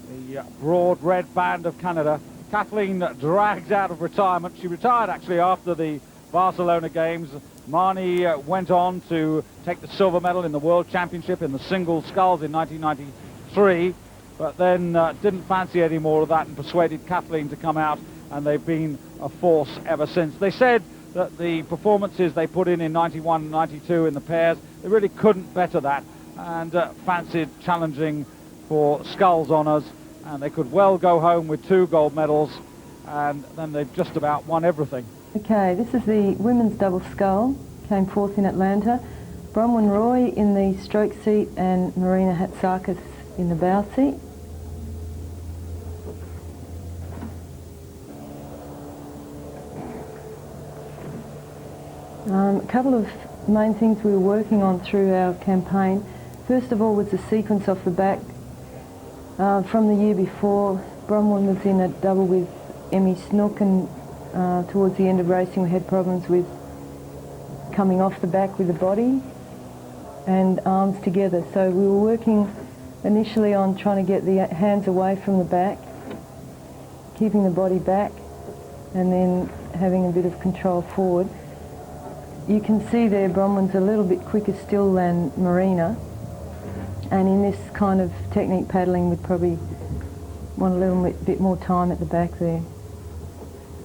the broad red band of Canada. Kathleen drags out of retirement. She retired actually after the Barcelona Games. Marnie went on to take the silver medal in the World Championship in the single sculls in 1993, but then didn't fancy any more of that and persuaded Kathleen to come out, and they've been a force ever since. They said that the performances they put in 91 and 92 in the pairs, they really couldn't better that, and fancied challenging for sculls honours, and they could well go home with 2 gold medals, and then they've just about won everything. Okay, this is the women's double scull, came 4th in Atlanta. Bronwyn Roy in the stroke seat and Marina Hatsakis in the bow seat. A couple of main things we were working on through our campaign. First of all was the sequence off the back. From the year before, Bronwyn was in a double with Emmy Snook, and towards the end of racing we had problems with coming off the back with the body and arms together. So we were working initially on trying to get the hands away from the back, keeping the body back, and then having a bit of control forward. You can see there Bronwyn's a little bit quicker still than Marina, and in this kind of technique paddling we'd probably want a little bit more time at the back there.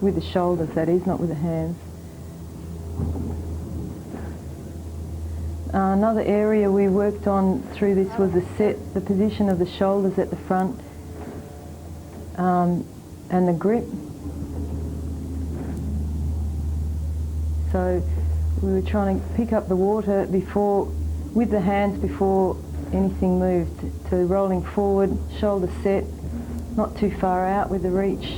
With the shoulders, that is, not with the hands. Another area we worked on through this was the position of the shoulders at the front and the grip. So we were trying to pick up the water with the hands before anything moved, to rolling forward, shoulder set, not too far out with the reach.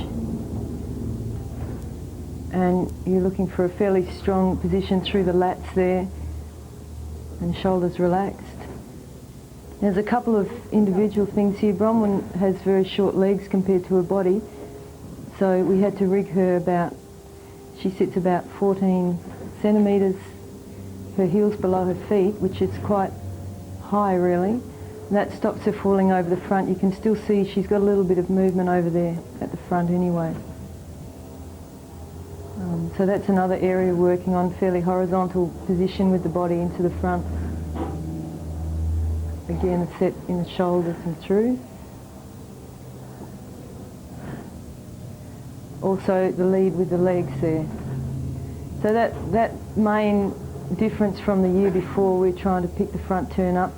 And you're looking for a fairly strong position through the lats there, and shoulders relaxed. There's a couple of individual things here. Bronwyn has very short legs compared to her body, so we had to rig her she sits about 14 centimetres, her heels below her feet, which is quite high really. That stops her falling over the front. You can still see she's got a little bit of movement over there at the front anyway. So that's another area we're working on, fairly horizontal position with the body into the front. Again, a set in the shoulders and through. Also the lead with the legs there. So that main difference from the year before, we're trying to pick the front turn up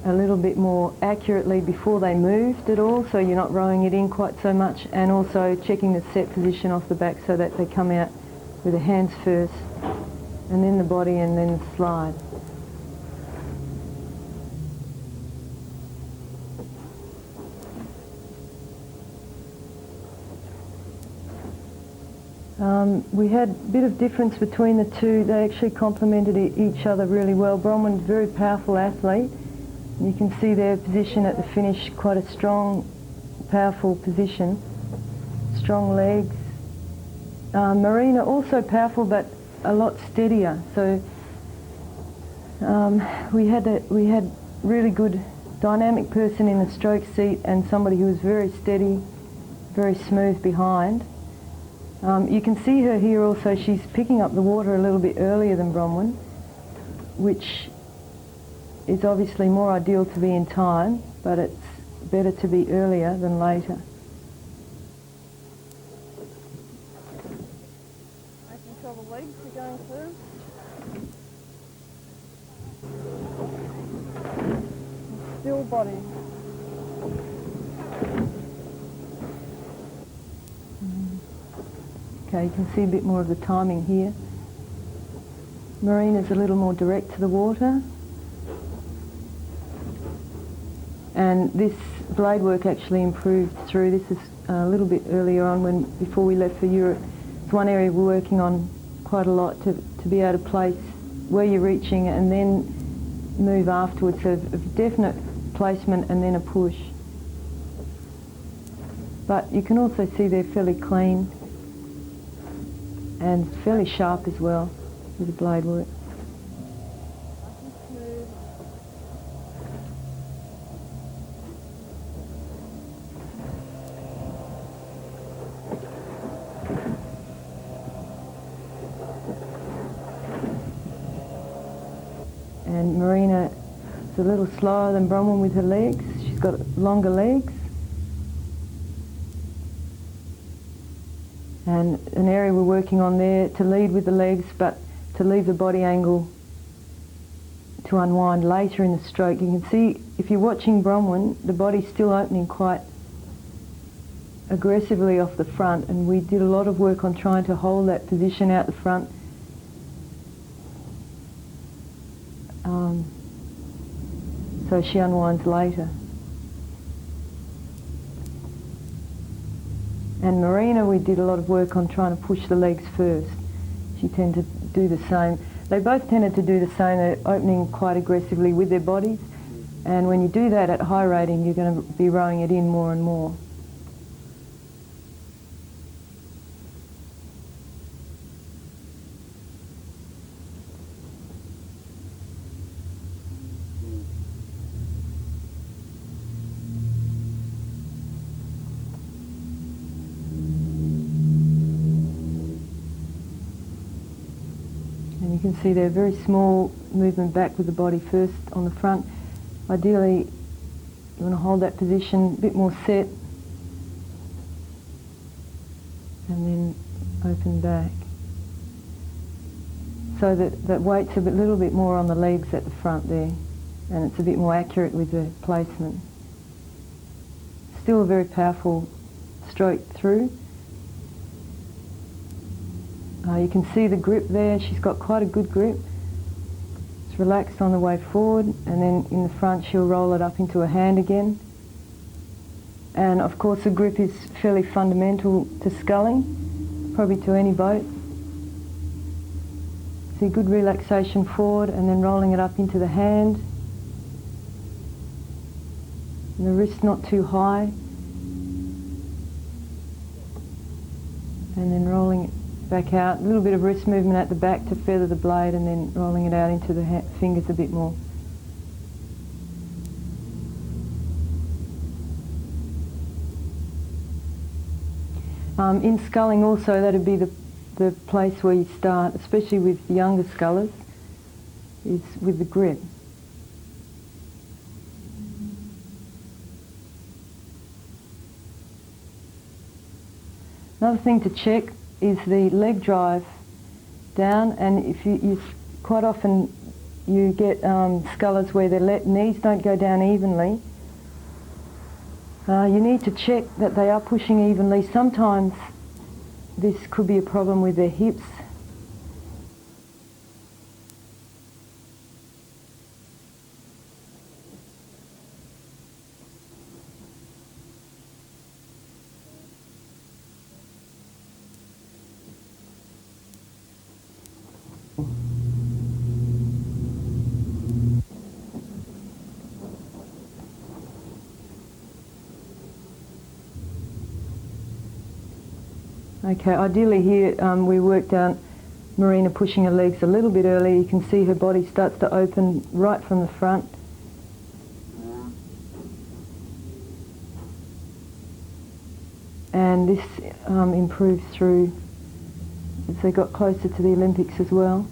a little bit more accurately before they moved at all, so you're not rowing it in quite so much, and also checking the set position off the back so that they come out with the hands first, and then the body, and then the slide. We had a bit of difference between the two. They actually complemented each other really well. Bronwyn's a very powerful athlete. You can see their position at the finish, quite a strong, powerful position, strong legs. Marina also powerful but a lot steadier. So we had really good dynamic person in the stroke seat and somebody who was very steady, very smooth behind. You can see her here also, she's picking up the water a little bit earlier than Bronwyn, which is obviously more ideal to be in time, but it's better to be earlier than later. legs are going through. Still body. Okay, you can see a bit more of the timing here. Marina's a little more direct to the water. And this blade work actually improved through. This is a little bit earlier on before we left for Europe. It's one area we're working on quite a lot to be able to place where you're reaching and then move afterwards. So a definite placement and then a push. But you can also see they're fairly clean and fairly sharp as well with the blade work. And Marina is a little slower than Bronwyn with her legs. She's got longer legs. And an area we're working on there to lead with the legs, but to leave the body angle to unwind later in the stroke. You can see, if you're watching Bronwyn, the body's still opening quite aggressively off the front, and we did a lot of work on trying to hold that position out the front. So she unwinds later. And Marina, we did a lot of work on trying to push the legs first. She tended to do the same. They both tended to do the same. They're opening quite aggressively with their bodies. And when you do that at high rating, you're going to be rowing it in more and more. You can see they're very small movement back with the body first on the front. Ideally, you want to hold that position a bit more set and then open back. So that weight's a little bit more on the legs at the front there, and it's a bit more accurate with the placement. Still a very powerful stroke through. You can see the grip there. She's got quite a good grip. It's relaxed on the way forward, and then in the front she'll roll it up into a hand again. And of course the grip is fairly fundamental to sculling, probably to any boat. See good relaxation forward and then rolling it up into the hand. And the wrist not too high. And then rolling it back out, a little bit of wrist movement at the back to feather the blade, and then rolling it out into the fingers a bit more. In sculling also, that'd be the place where you start, especially with younger scullers, is with the grip. Another thing to check is the leg drive down, and if you quite often you get scullers where their knees don't go down evenly. You need to check that they are pushing evenly. Sometimes this could be a problem with their hips. Okay, ideally here we worked out Marina pushing her legs a little bit earlier. You can see her body starts to open right from the front. And this improves through as they got closer to the Olympics as well.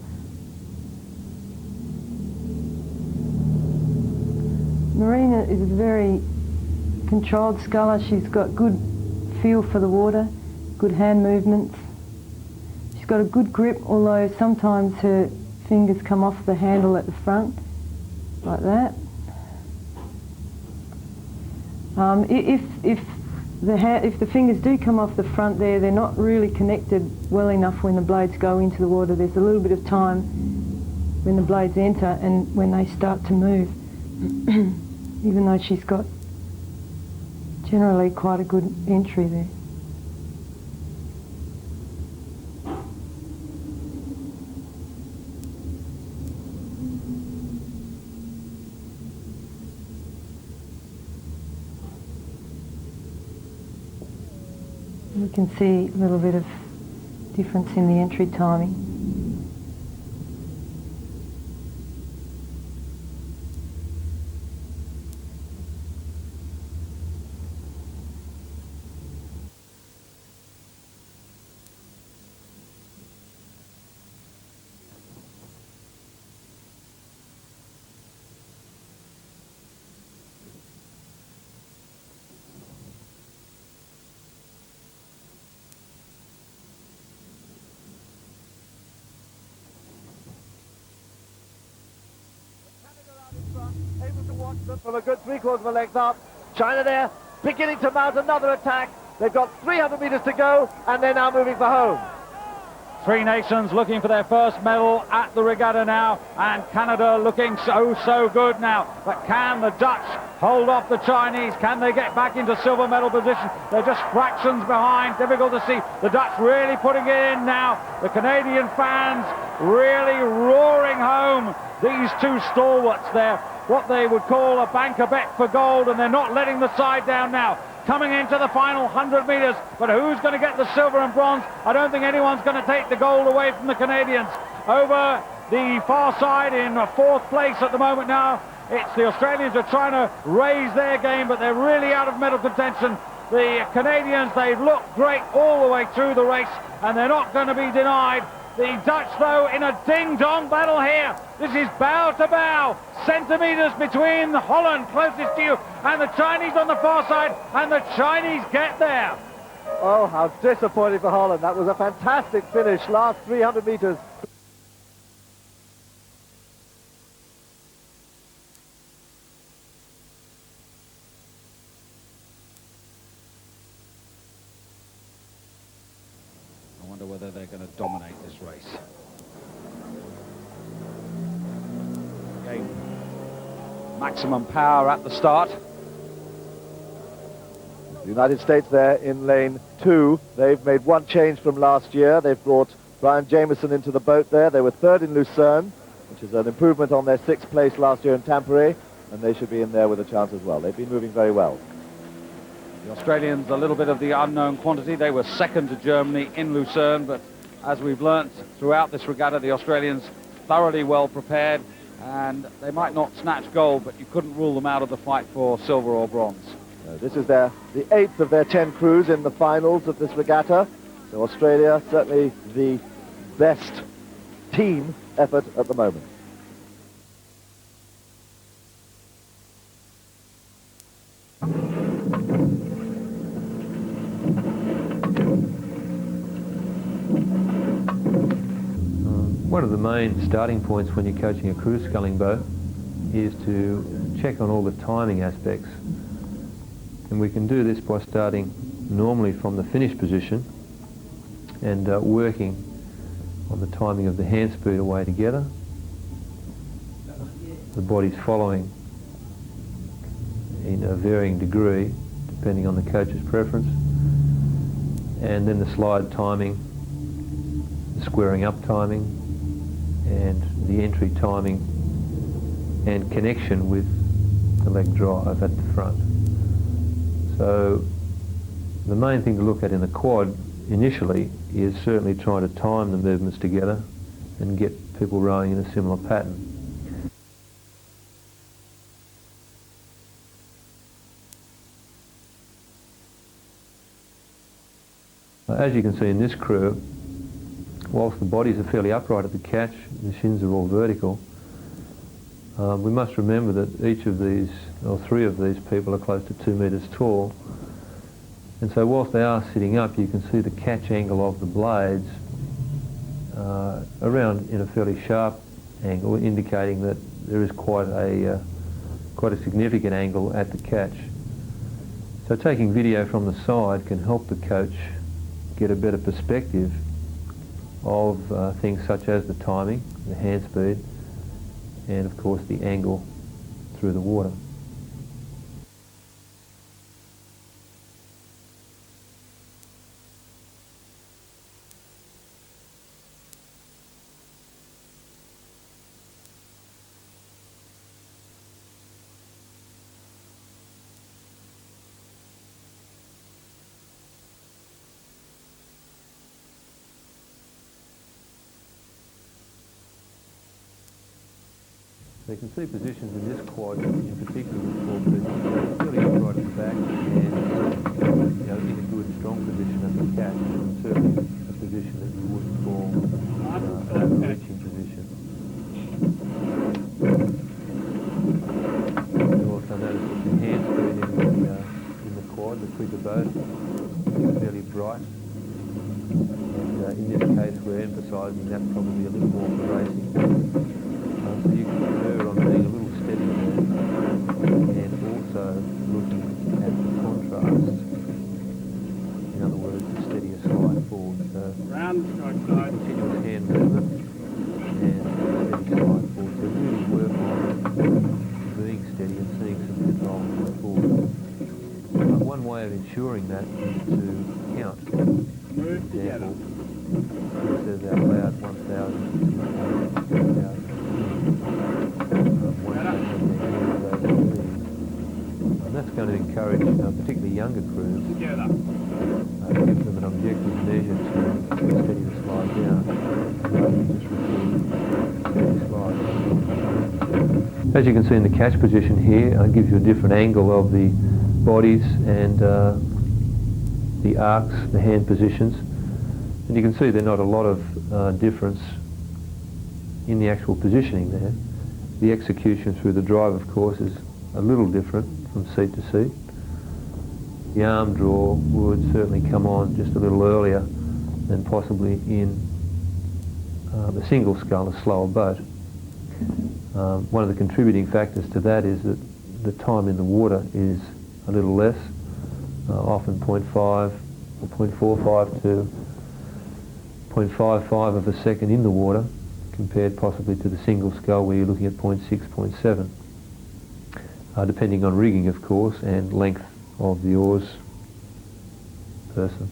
Marina is a very controlled sculler. She's got good feel for the water, good hand movements. She's got a good grip, although sometimes her fingers come off the handle at the front, like that. If the fingers do come off the front there, they're not really connected well enough when the blades go into the water. There's a little bit of time when the blades enter and when they start to move, even though she's got generally quite a good entry there. You can see a little bit of difference in the entry timing. Able to watch them from a good 3/4 of a length up. China there, beginning to mount another attack. They've got 300 metres to go, and they're now moving for home. Three nations looking for their first medal at the regatta now, and Canada looking so good now. But can the Dutch hold off the Chinese? Can they get back into silver medal position? They're just fractions behind. Difficult to see. The Dutch really putting it in now. The Canadian fans really roaring home these two stalwarts there. What they would call a banker bet for gold, and they're not letting the side down now. Coming into the final 100 metres, but who's going to get the silver and bronze? I don't think anyone's going to take the gold away from the Canadians. Over the far side in fourth place at the moment now, it's the Australians are trying to raise their game, but they're really out of medal contention. The Canadians, they've looked great all the way through the race, and they're not going to be denied. The Dutch, though, in a ding-dong battle here. This is bow to bow. Centimetres between Holland, closest to you, and the Chinese on the far side, and the Chinese get there. Oh, how disappointing for Holland. That was a fantastic finish, last 300 metres. I wonder whether they're going to dominate this race. Again, maximum power at the start. The United States there in lane 2. They've made one change from last year. They've brought Brian Jameson into the boat there. They were third in Lucerne, which is an improvement on their 6th place last year in Tampere, and they should be in there with a chance as well. They've been moving very well. The Australians, a little bit of the unknown quantity. They were second to Germany in Lucerne, but as we've learnt throughout this regatta, the Australians thoroughly well prepared, and they might not snatch gold, but you couldn't rule them out of the fight for silver or bronze. This is the 8th of their 10 crews in the finals of this regatta. So Australia, certainly the best team effort at the moment. One of the main starting points when you're coaching a crew sculling boat is to check on all the timing aspects. And we can do this by starting normally from the finish position and working on the timing of the hand speed away together. The body's following in a varying degree depending on the coach's preference. And then the slide timing, the squaring up timing, and the entry timing and connection with the leg drive at the front. So the main thing to look at in the quad initially is certainly trying to time the movements together and get people rowing in a similar pattern. As you can see in this crew, whilst the bodies are fairly upright at the catch, the shins are all vertical, we must remember that each of these, or 3 of these people are close to 2 metres tall. And so whilst they are sitting up, you can see the catch angle of the blades around in a fairly sharp angle, indicating that there is quite a significant angle at the catch. So taking video from the side can help the coach get a better perspective of things such as the timing, the hand speed, and of course the angle through the water. So you can see positions in this quad in particular with four people really upright at the back and in a good strong position at the catch, and certainly a position that you wouldn't call a reaching position. You'll also notice that the hand speed in the quad, the quicker boat, is fairly bright. And in this case we're emphasising that probably a little more for racing. So you can prefer on being a little steadier there, and also looking at the contrast. In other words, the steadier slide forward. So continuous hand movement and steady slide forward. So really work on being steady and seeing some control going forward. One way of ensuring that is to count. For example, it says out loud 1,000, 2,000. And that's going to encourage particularly younger crews, give them an objective measure to steady the slide down, rather than just repeat steady slide. As you can see in the catch position here, it gives you a different angle of the bodies and the arcs, the hand positions, and you can see there's not a lot of difference in the actual positioning there. The execution through the drive, of course, is a little different from seat to seat. The arm draw would certainly come on just a little earlier than possibly in the single scull, a slower boat. One of the contributing factors to that is that the time in the water is a little less, often 0.5 or 0.45 to 0.55 of a second in the water, compared possibly to the single scull where you're looking at 0.6, 0.7, depending on rigging, of course, and length of the oars person.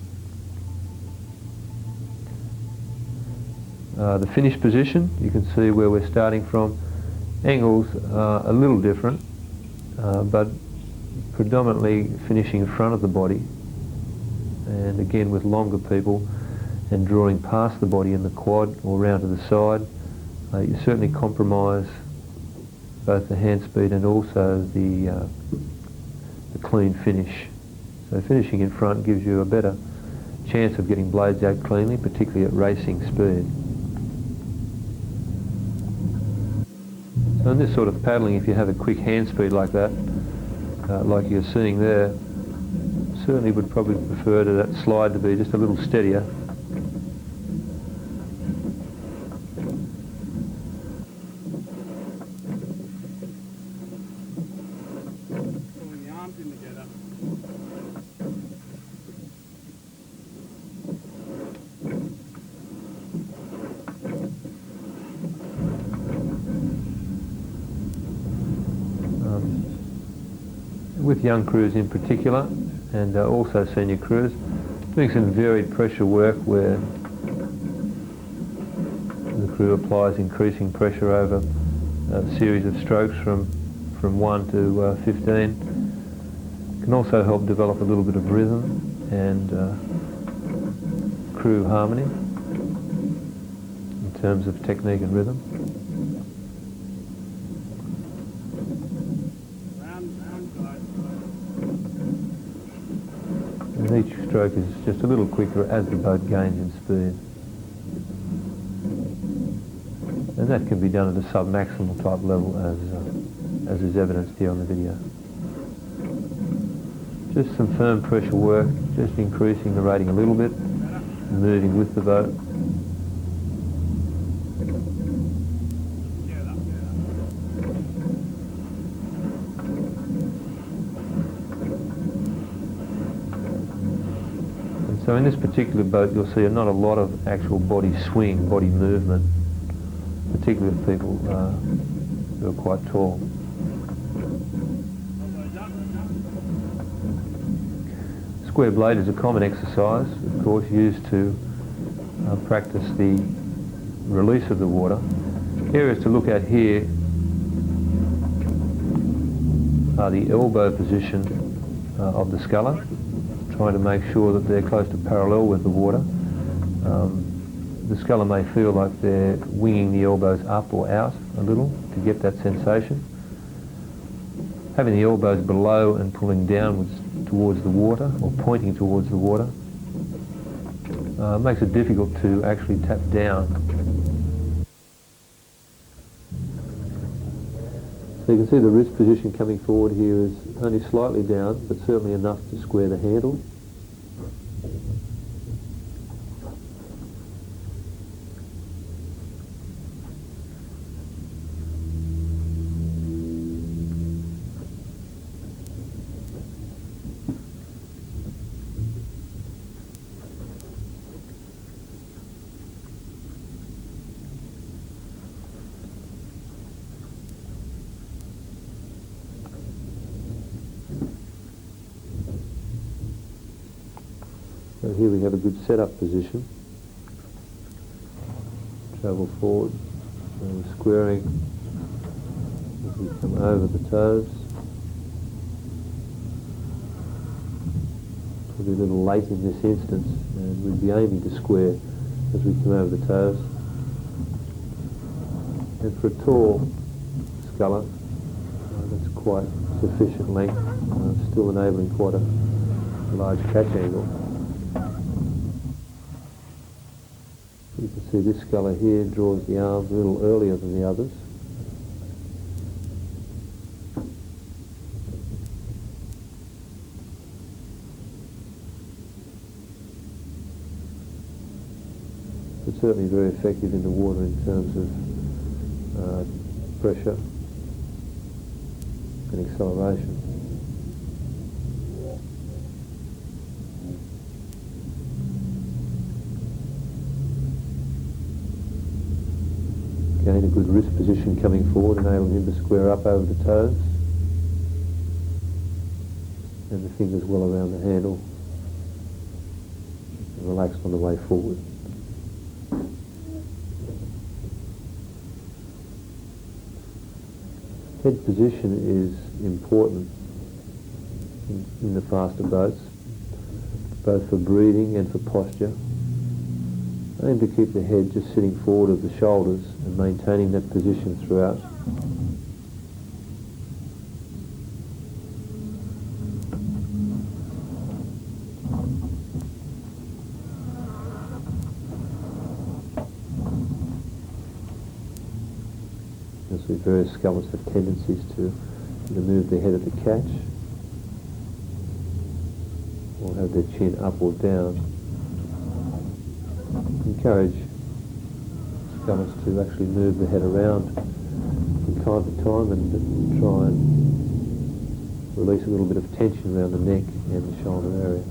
The finish position, you can see where we're starting from. Angles are a little different, but predominantly finishing in front of the body, and again with longer people and drawing past the body in the quad or round to the side. You certainly compromise both the hand speed and also the clean finish. So finishing in front gives you a better chance of getting blades out cleanly, particularly at racing speed. So in this sort of paddling, if you have a quick hand speed like that, like you're seeing there, certainly would probably prefer to that slide to be just a little steadier. With young crews in particular, and also senior crews, doing some varied pressure work where the crew applies increasing pressure over a series of strokes from 1 to 15, can also help develop a little bit of rhythm and crew harmony in terms of technique and rhythm. And each stroke is just a little quicker as the boat gains in speed. And that can be done at a sub-maximal type level as is evidenced here on the video. Just some firm pressure work, just increasing the rating a little bit, moving with the boat. So in this particular boat you'll see not a lot of actual body swing, body movement, particularly with people who are quite tall. Square blade is a common exercise, of course, used to practice the release of the water. Areas to look at here are the elbow position of the sculler, trying to make sure that they're close to parallel with the water. The sculler may feel like they're winging the elbows up or out a little to get that sensation. Having the elbows below and pulling downwards towards the water, or pointing towards the water, makes it difficult to actually tap down. So you can see the wrist position coming forward here is only slightly down, but certainly enough to square the handle. So here we have a good setup position. Travel forward, so we're squaring as we come over the toes. Probably a little late in this instance, and we'd be aiming to square as we come over the toes. And for a tall sculler, that's quite sufficient length, still enabling quite a large catch angle. You can see this sculler here draws the arms a little earlier than the others. But certainly very effective in the water in terms of pressure and acceleration. Again, a good wrist position coming forward, enabling him to square up over the toes. And the fingers well around the handle. And relaxed on the way forward. Head position is important in the faster boats, both for breathing and for posture. Aim to keep the head just sitting forward of the shoulders and maintaining that position throughout. You'll see various scullers have tendencies to move their head at the catch or have their chin up or down. Encourage scullers to actually move the head around from time to time and try and release a little bit of tension around the neck and the shoulder area.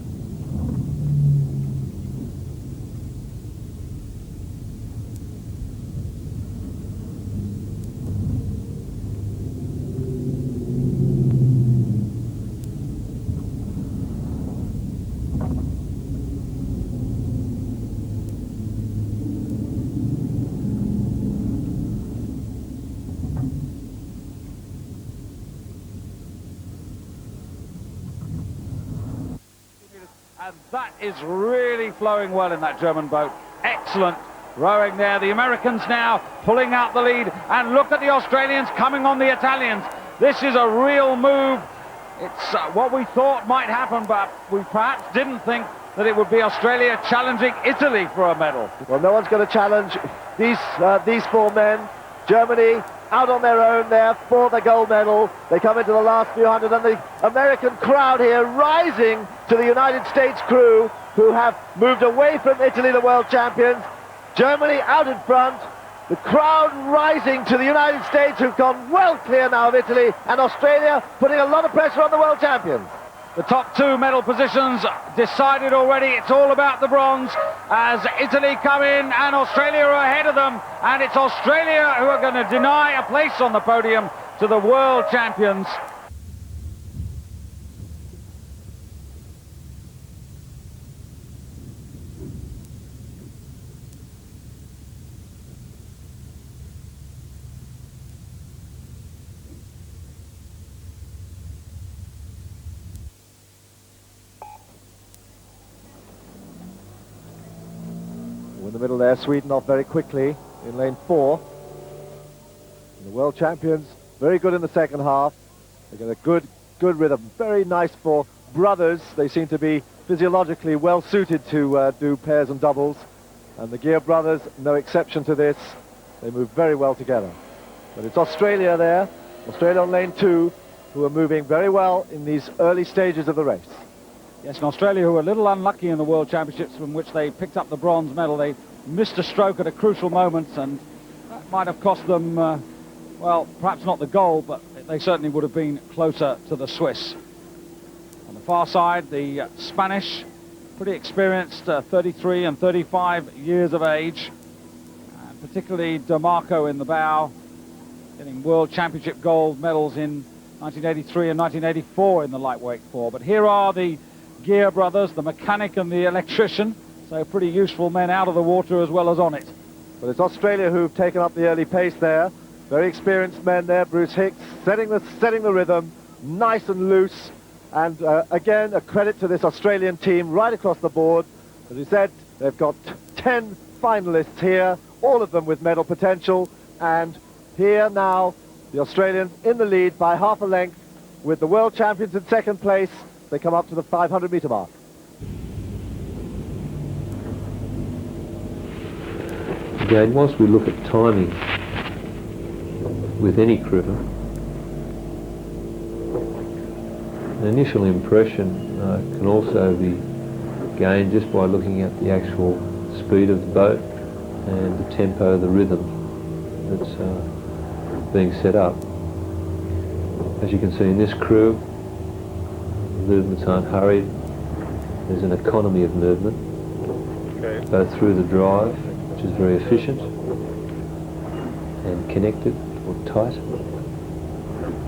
And that is really flowing well in that German boat. Excellent rowing there. The Americans now pulling out the lead. And look at the Australians coming on the Italians. This is a real move. It's what we thought might happen, but we perhaps didn't think that it would be Australia challenging Italy for a medal. Well, no one's going to challenge these four men. Germany out on their own there for the gold medal. They come into the last few hundred, and the American crowd here rising to the United States crew, who have moved away from Italy, the world champions. Germany out in front, the crowd rising to the United States, who've gone well clear now of Italy, and Australia putting a lot of pressure on the world champions. The top two medal positions decided already. It's all about the bronze as Italy come in and Australia are ahead of them. And it's Australia who are going to deny a place on the podium to the world champions. In the middle there, Sweden off very quickly in lane 4. And the world champions, very good in the second half. They got a good rhythm. Very nice for brothers. They seem to be physiologically well suited to do pairs and doubles. And the Gear brothers, no exception to this. They move very well together. But it's Australia there, Australia on lane 2, who are moving very well in these early stages of the race. Yes, and Australia, who were a little unlucky in the World Championships, from which they picked up the bronze medal. They missed a stroke at a crucial moment, and that might have cost them, well, perhaps not the gold, but they certainly would have been closer to the Swiss. On the far side, the Spanish, pretty experienced, 33 and 35 years of age, and particularly De Marco in the bow, getting World Championship gold medals in 1983 and 1984 in the lightweight 4. But here are the Gear brothers, the mechanic and the electrician, so pretty useful men out of the water as well as on it. But it's Australia who've taken up the early pace there. Very experienced men there. Bruce Hicks setting the rhythm, nice and loose. And again, a credit to this Australian team right across the board. As we said, they've got 10 finalists here, all of them with medal potential. And here now, the Australians in the lead by half a length with the world champions in second place. They come up to the 500-meter mark. Again, whilst we look at timing with any crew, an initial impression can also be gained just by looking at the actual speed of the boat and the tempo, the rhythm that's being set up. As you can see in this crew, movements aren't hurried. There's an economy of movement, both through the drive, which is very efficient and connected or tight,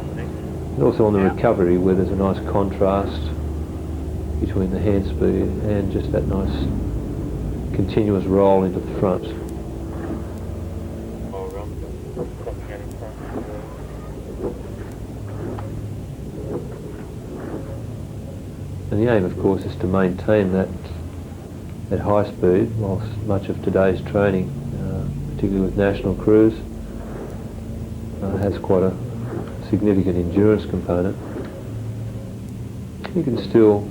and also on the recovery, where there's a nice contrast between the hand speed and just that nice continuous roll into the front. And the aim, of course, is to maintain that high speed, whilst much of today's training, particularly with national crews, has quite a significant endurance component. You can still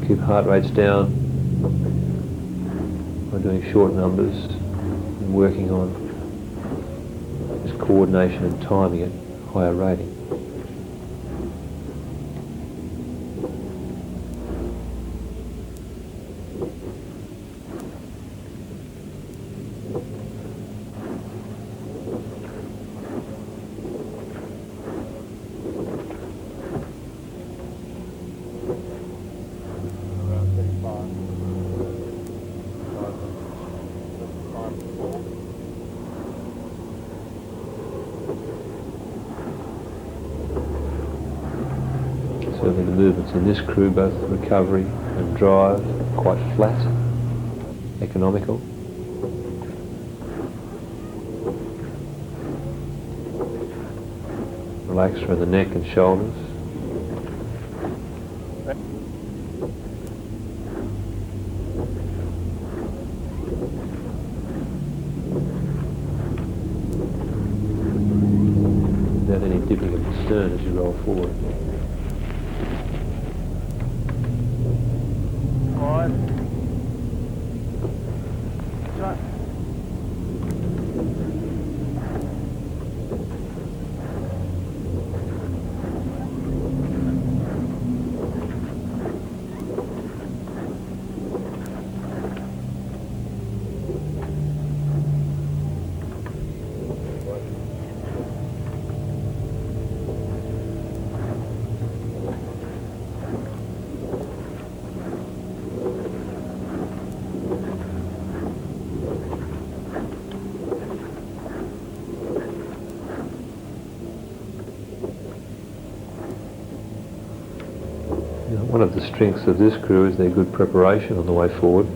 keep heart rates down by doing short numbers and working on just coordination and timing at higher rating. Certainly the movements in this crew, both recovery and drive, quite flat, economical. Relax around the neck and shoulders. Without any dipping of the stern as you roll forward. one of the strengths of this crew is their good preparation on the way forward.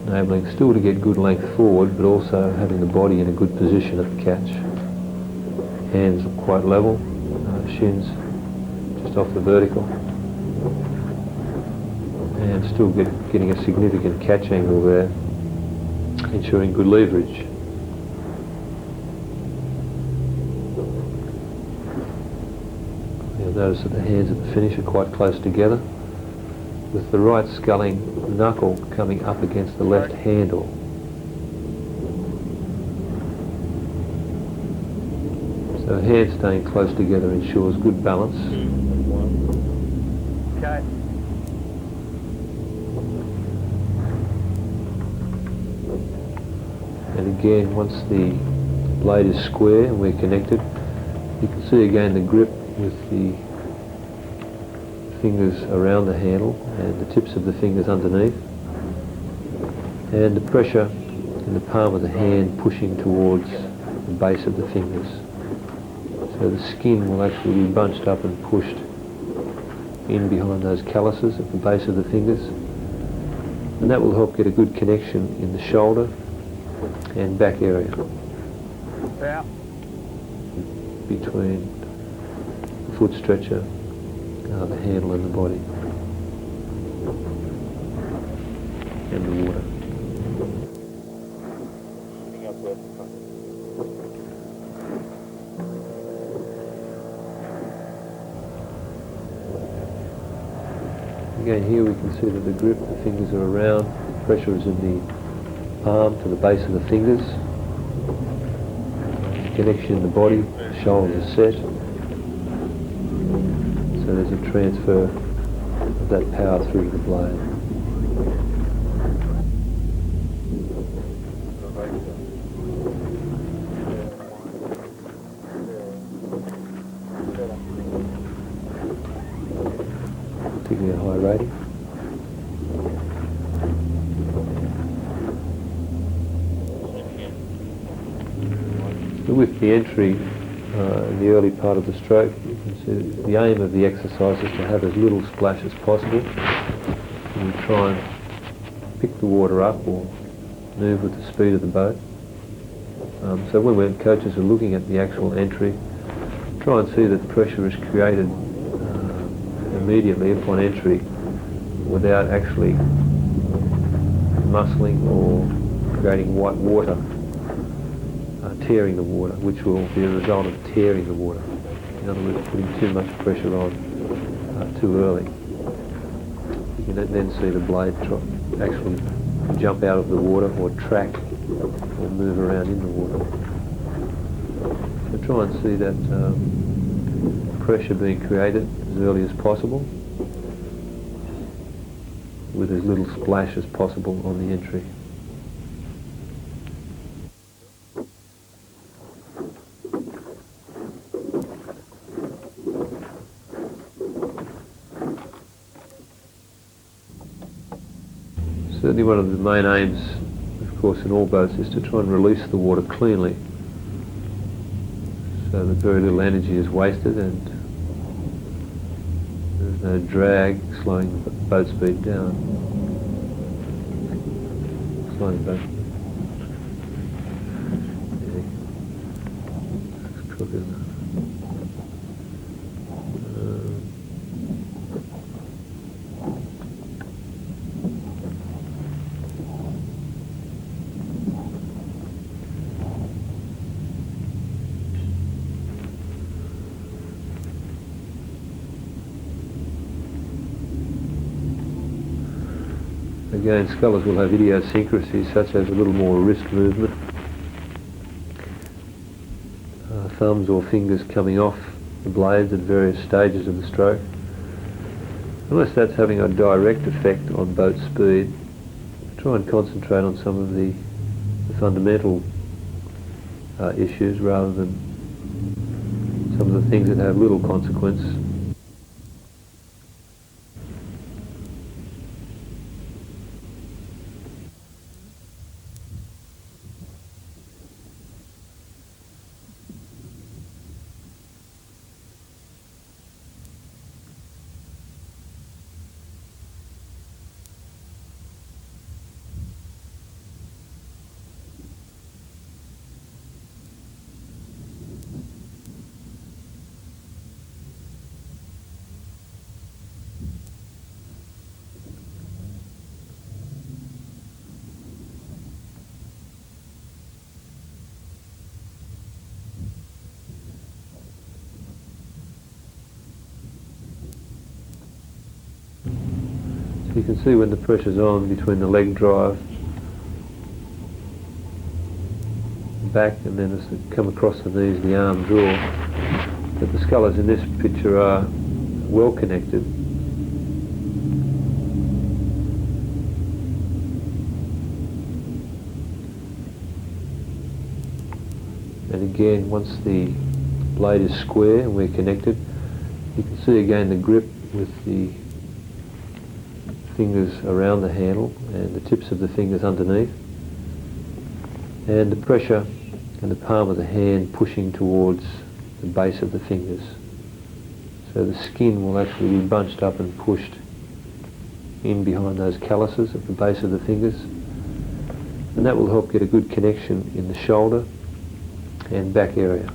Enabling still to get good length forward, but also having the body in a good position at the catch. Hands quite level, shins just off the vertical, and still getting a significant catch angle there, ensuring good leverage. You'll notice that the hands at the finish are quite close together, with the right sculling knuckle coming up against the left handle. So hands staying close together ensures good balance. Okay. And again, once the blade is square and we're connected, you can see again the grip with the fingers around the handle and the tips of the fingers underneath, and the pressure in the palm of the hand pushing towards the base of the fingers. So the skin will actually be bunched up and pushed in behind those calluses at the base of the fingers, and that will help get a good connection in the shoulder and back area between the foot stretcher, the handle and the body, and the water. Again, here we can see that the grip, the fingers are around, the pressure is in the palm to the base of the fingers, connection in the body, the shoulders are set, so there's a transfer of that power through to the blade. Particularly a high rating. So with the entry in the early part of the stroke, you can see the aim of the exercise is to have as little splash as possible. And we try and pick the water up or move with the speed of the boat. So when coaches are looking at the actual entry, try and see that pressure is created immediately upon entry without actually muscling or creating white water, tearing the water, which will be a result of tearing the water. In other words, putting too much pressure on too early. You can then see the blade actually jump out of the water or track or move around in the water. So try and see that pressure being created as early as possible with as little splash as possible on the entry. Certainly one of the main aims, of course, in all boats is to try and release the water cleanly so that very little energy is wasted and there's no drag slowing the boat speed down. Slowing the boat. Yeah. It's crooked enough. Again, scullers will have idiosyncrasies such as a little more wrist movement, thumbs or fingers coming off the blades at various stages of the stroke. Unless that's having a direct effect on boat speed, try and concentrate on some of the fundamental issues rather than some of the things that have little consequence. You can see when the pressure's on between the leg drive, back, and then as they come across the knees, the arm draw, that the scullers in this picture are well connected. And again, once the blade is square and we're connected, you can see again the grip with the fingers around the handle and the tips of the fingers underneath, and the pressure and the palm of the hand pushing towards the base of the fingers. So the skin will actually be bunched up and pushed in behind those calluses at the base of the fingers, and that will help get a good connection in the shoulder and back area.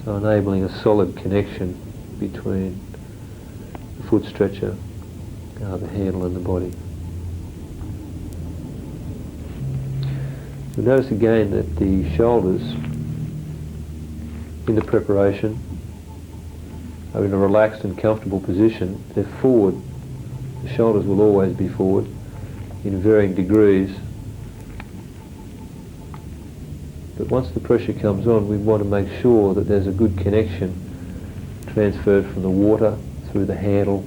So enabling a solid connection between the foot stretcher, the handle and the body. You'll notice again that the shoulders in the preparation are in a relaxed and comfortable position. They're forward. The shoulders will always be forward in varying degrees. But once the pressure comes on, we want to make sure that there's a good connection transferred from the water through the handle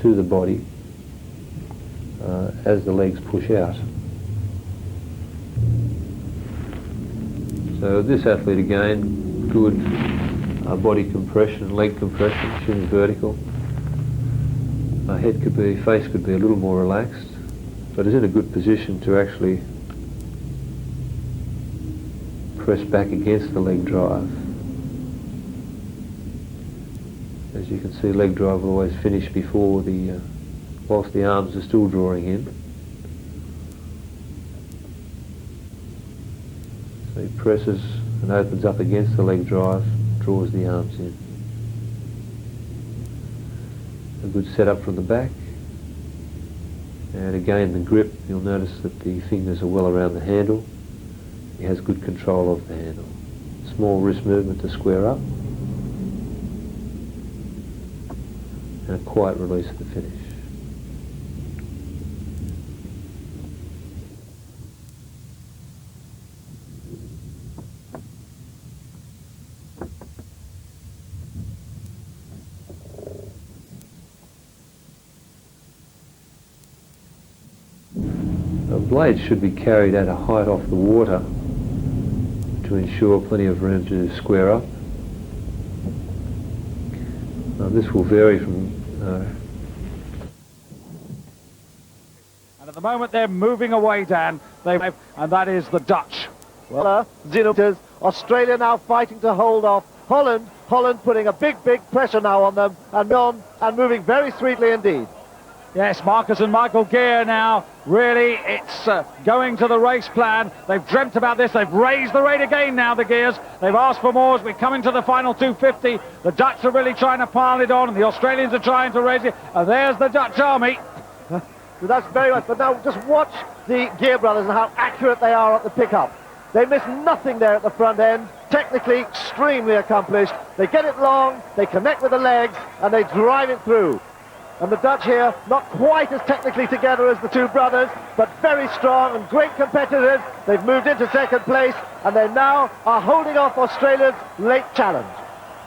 to the body as the legs push out. So this athlete again, good body compression, leg compression, shins vertical. Face could be a little more relaxed, but is in a good position to actually press back against the leg drive. As you can see, leg drive will always finish before whilst the arms are still drawing in. So he presses and opens up against the leg drive, draws the arms in. A good setup from the back. And again, the grip, you'll notice that the fingers are well around the handle. He has good control of the handle. Small wrist movement to square up. And a quiet release at the finish. Blades should be carried at a height off the water to ensure plenty of room to square up. This will vary from... And at the moment they're moving away, Dan, and that is the Dutch. Well, Australia now fighting to hold off Holland. Holland putting a big pressure now on them and moving very sweetly indeed. Yes, Marcus and Michael Gear now, really, it's going to the race plan. They've dreamt about this. They've raised the rate again now, the Gears. They've asked for more as we come into the final 250. The Dutch are really trying to pile it on, and the Australians are trying to raise it. And there's the Dutch army. That's very much, but now just watch the Gear brothers and how accurate they are at the pickup. They miss nothing there at the front end. Technically, extremely accomplished. They get it long, they connect with the legs, and they drive it through. And the Dutch here, not quite as technically together as the two brothers, but very strong and great competitors. They've moved into second place, and they now are holding off Australia's late challenge.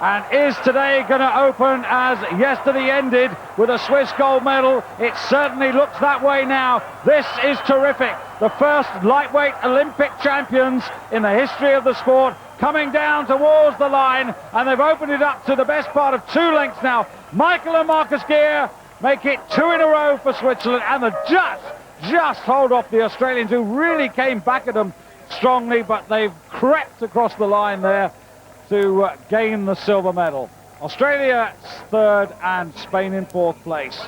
And is today going to open as yesterday ended with a Swiss gold medal? It certainly looks that way now. This is terrific. The first lightweight Olympic champions in the history of the sport coming down towards the line, and they've opened it up to the best part of 2 lengths now. Michael and Marcus Gear make it 2 in a row for Switzerland, and the Dutch just hold off the Australians, who really came back at them strongly, but they've crept across the line there to gain the silver medal. Australia 3rd and Spain in 4th place.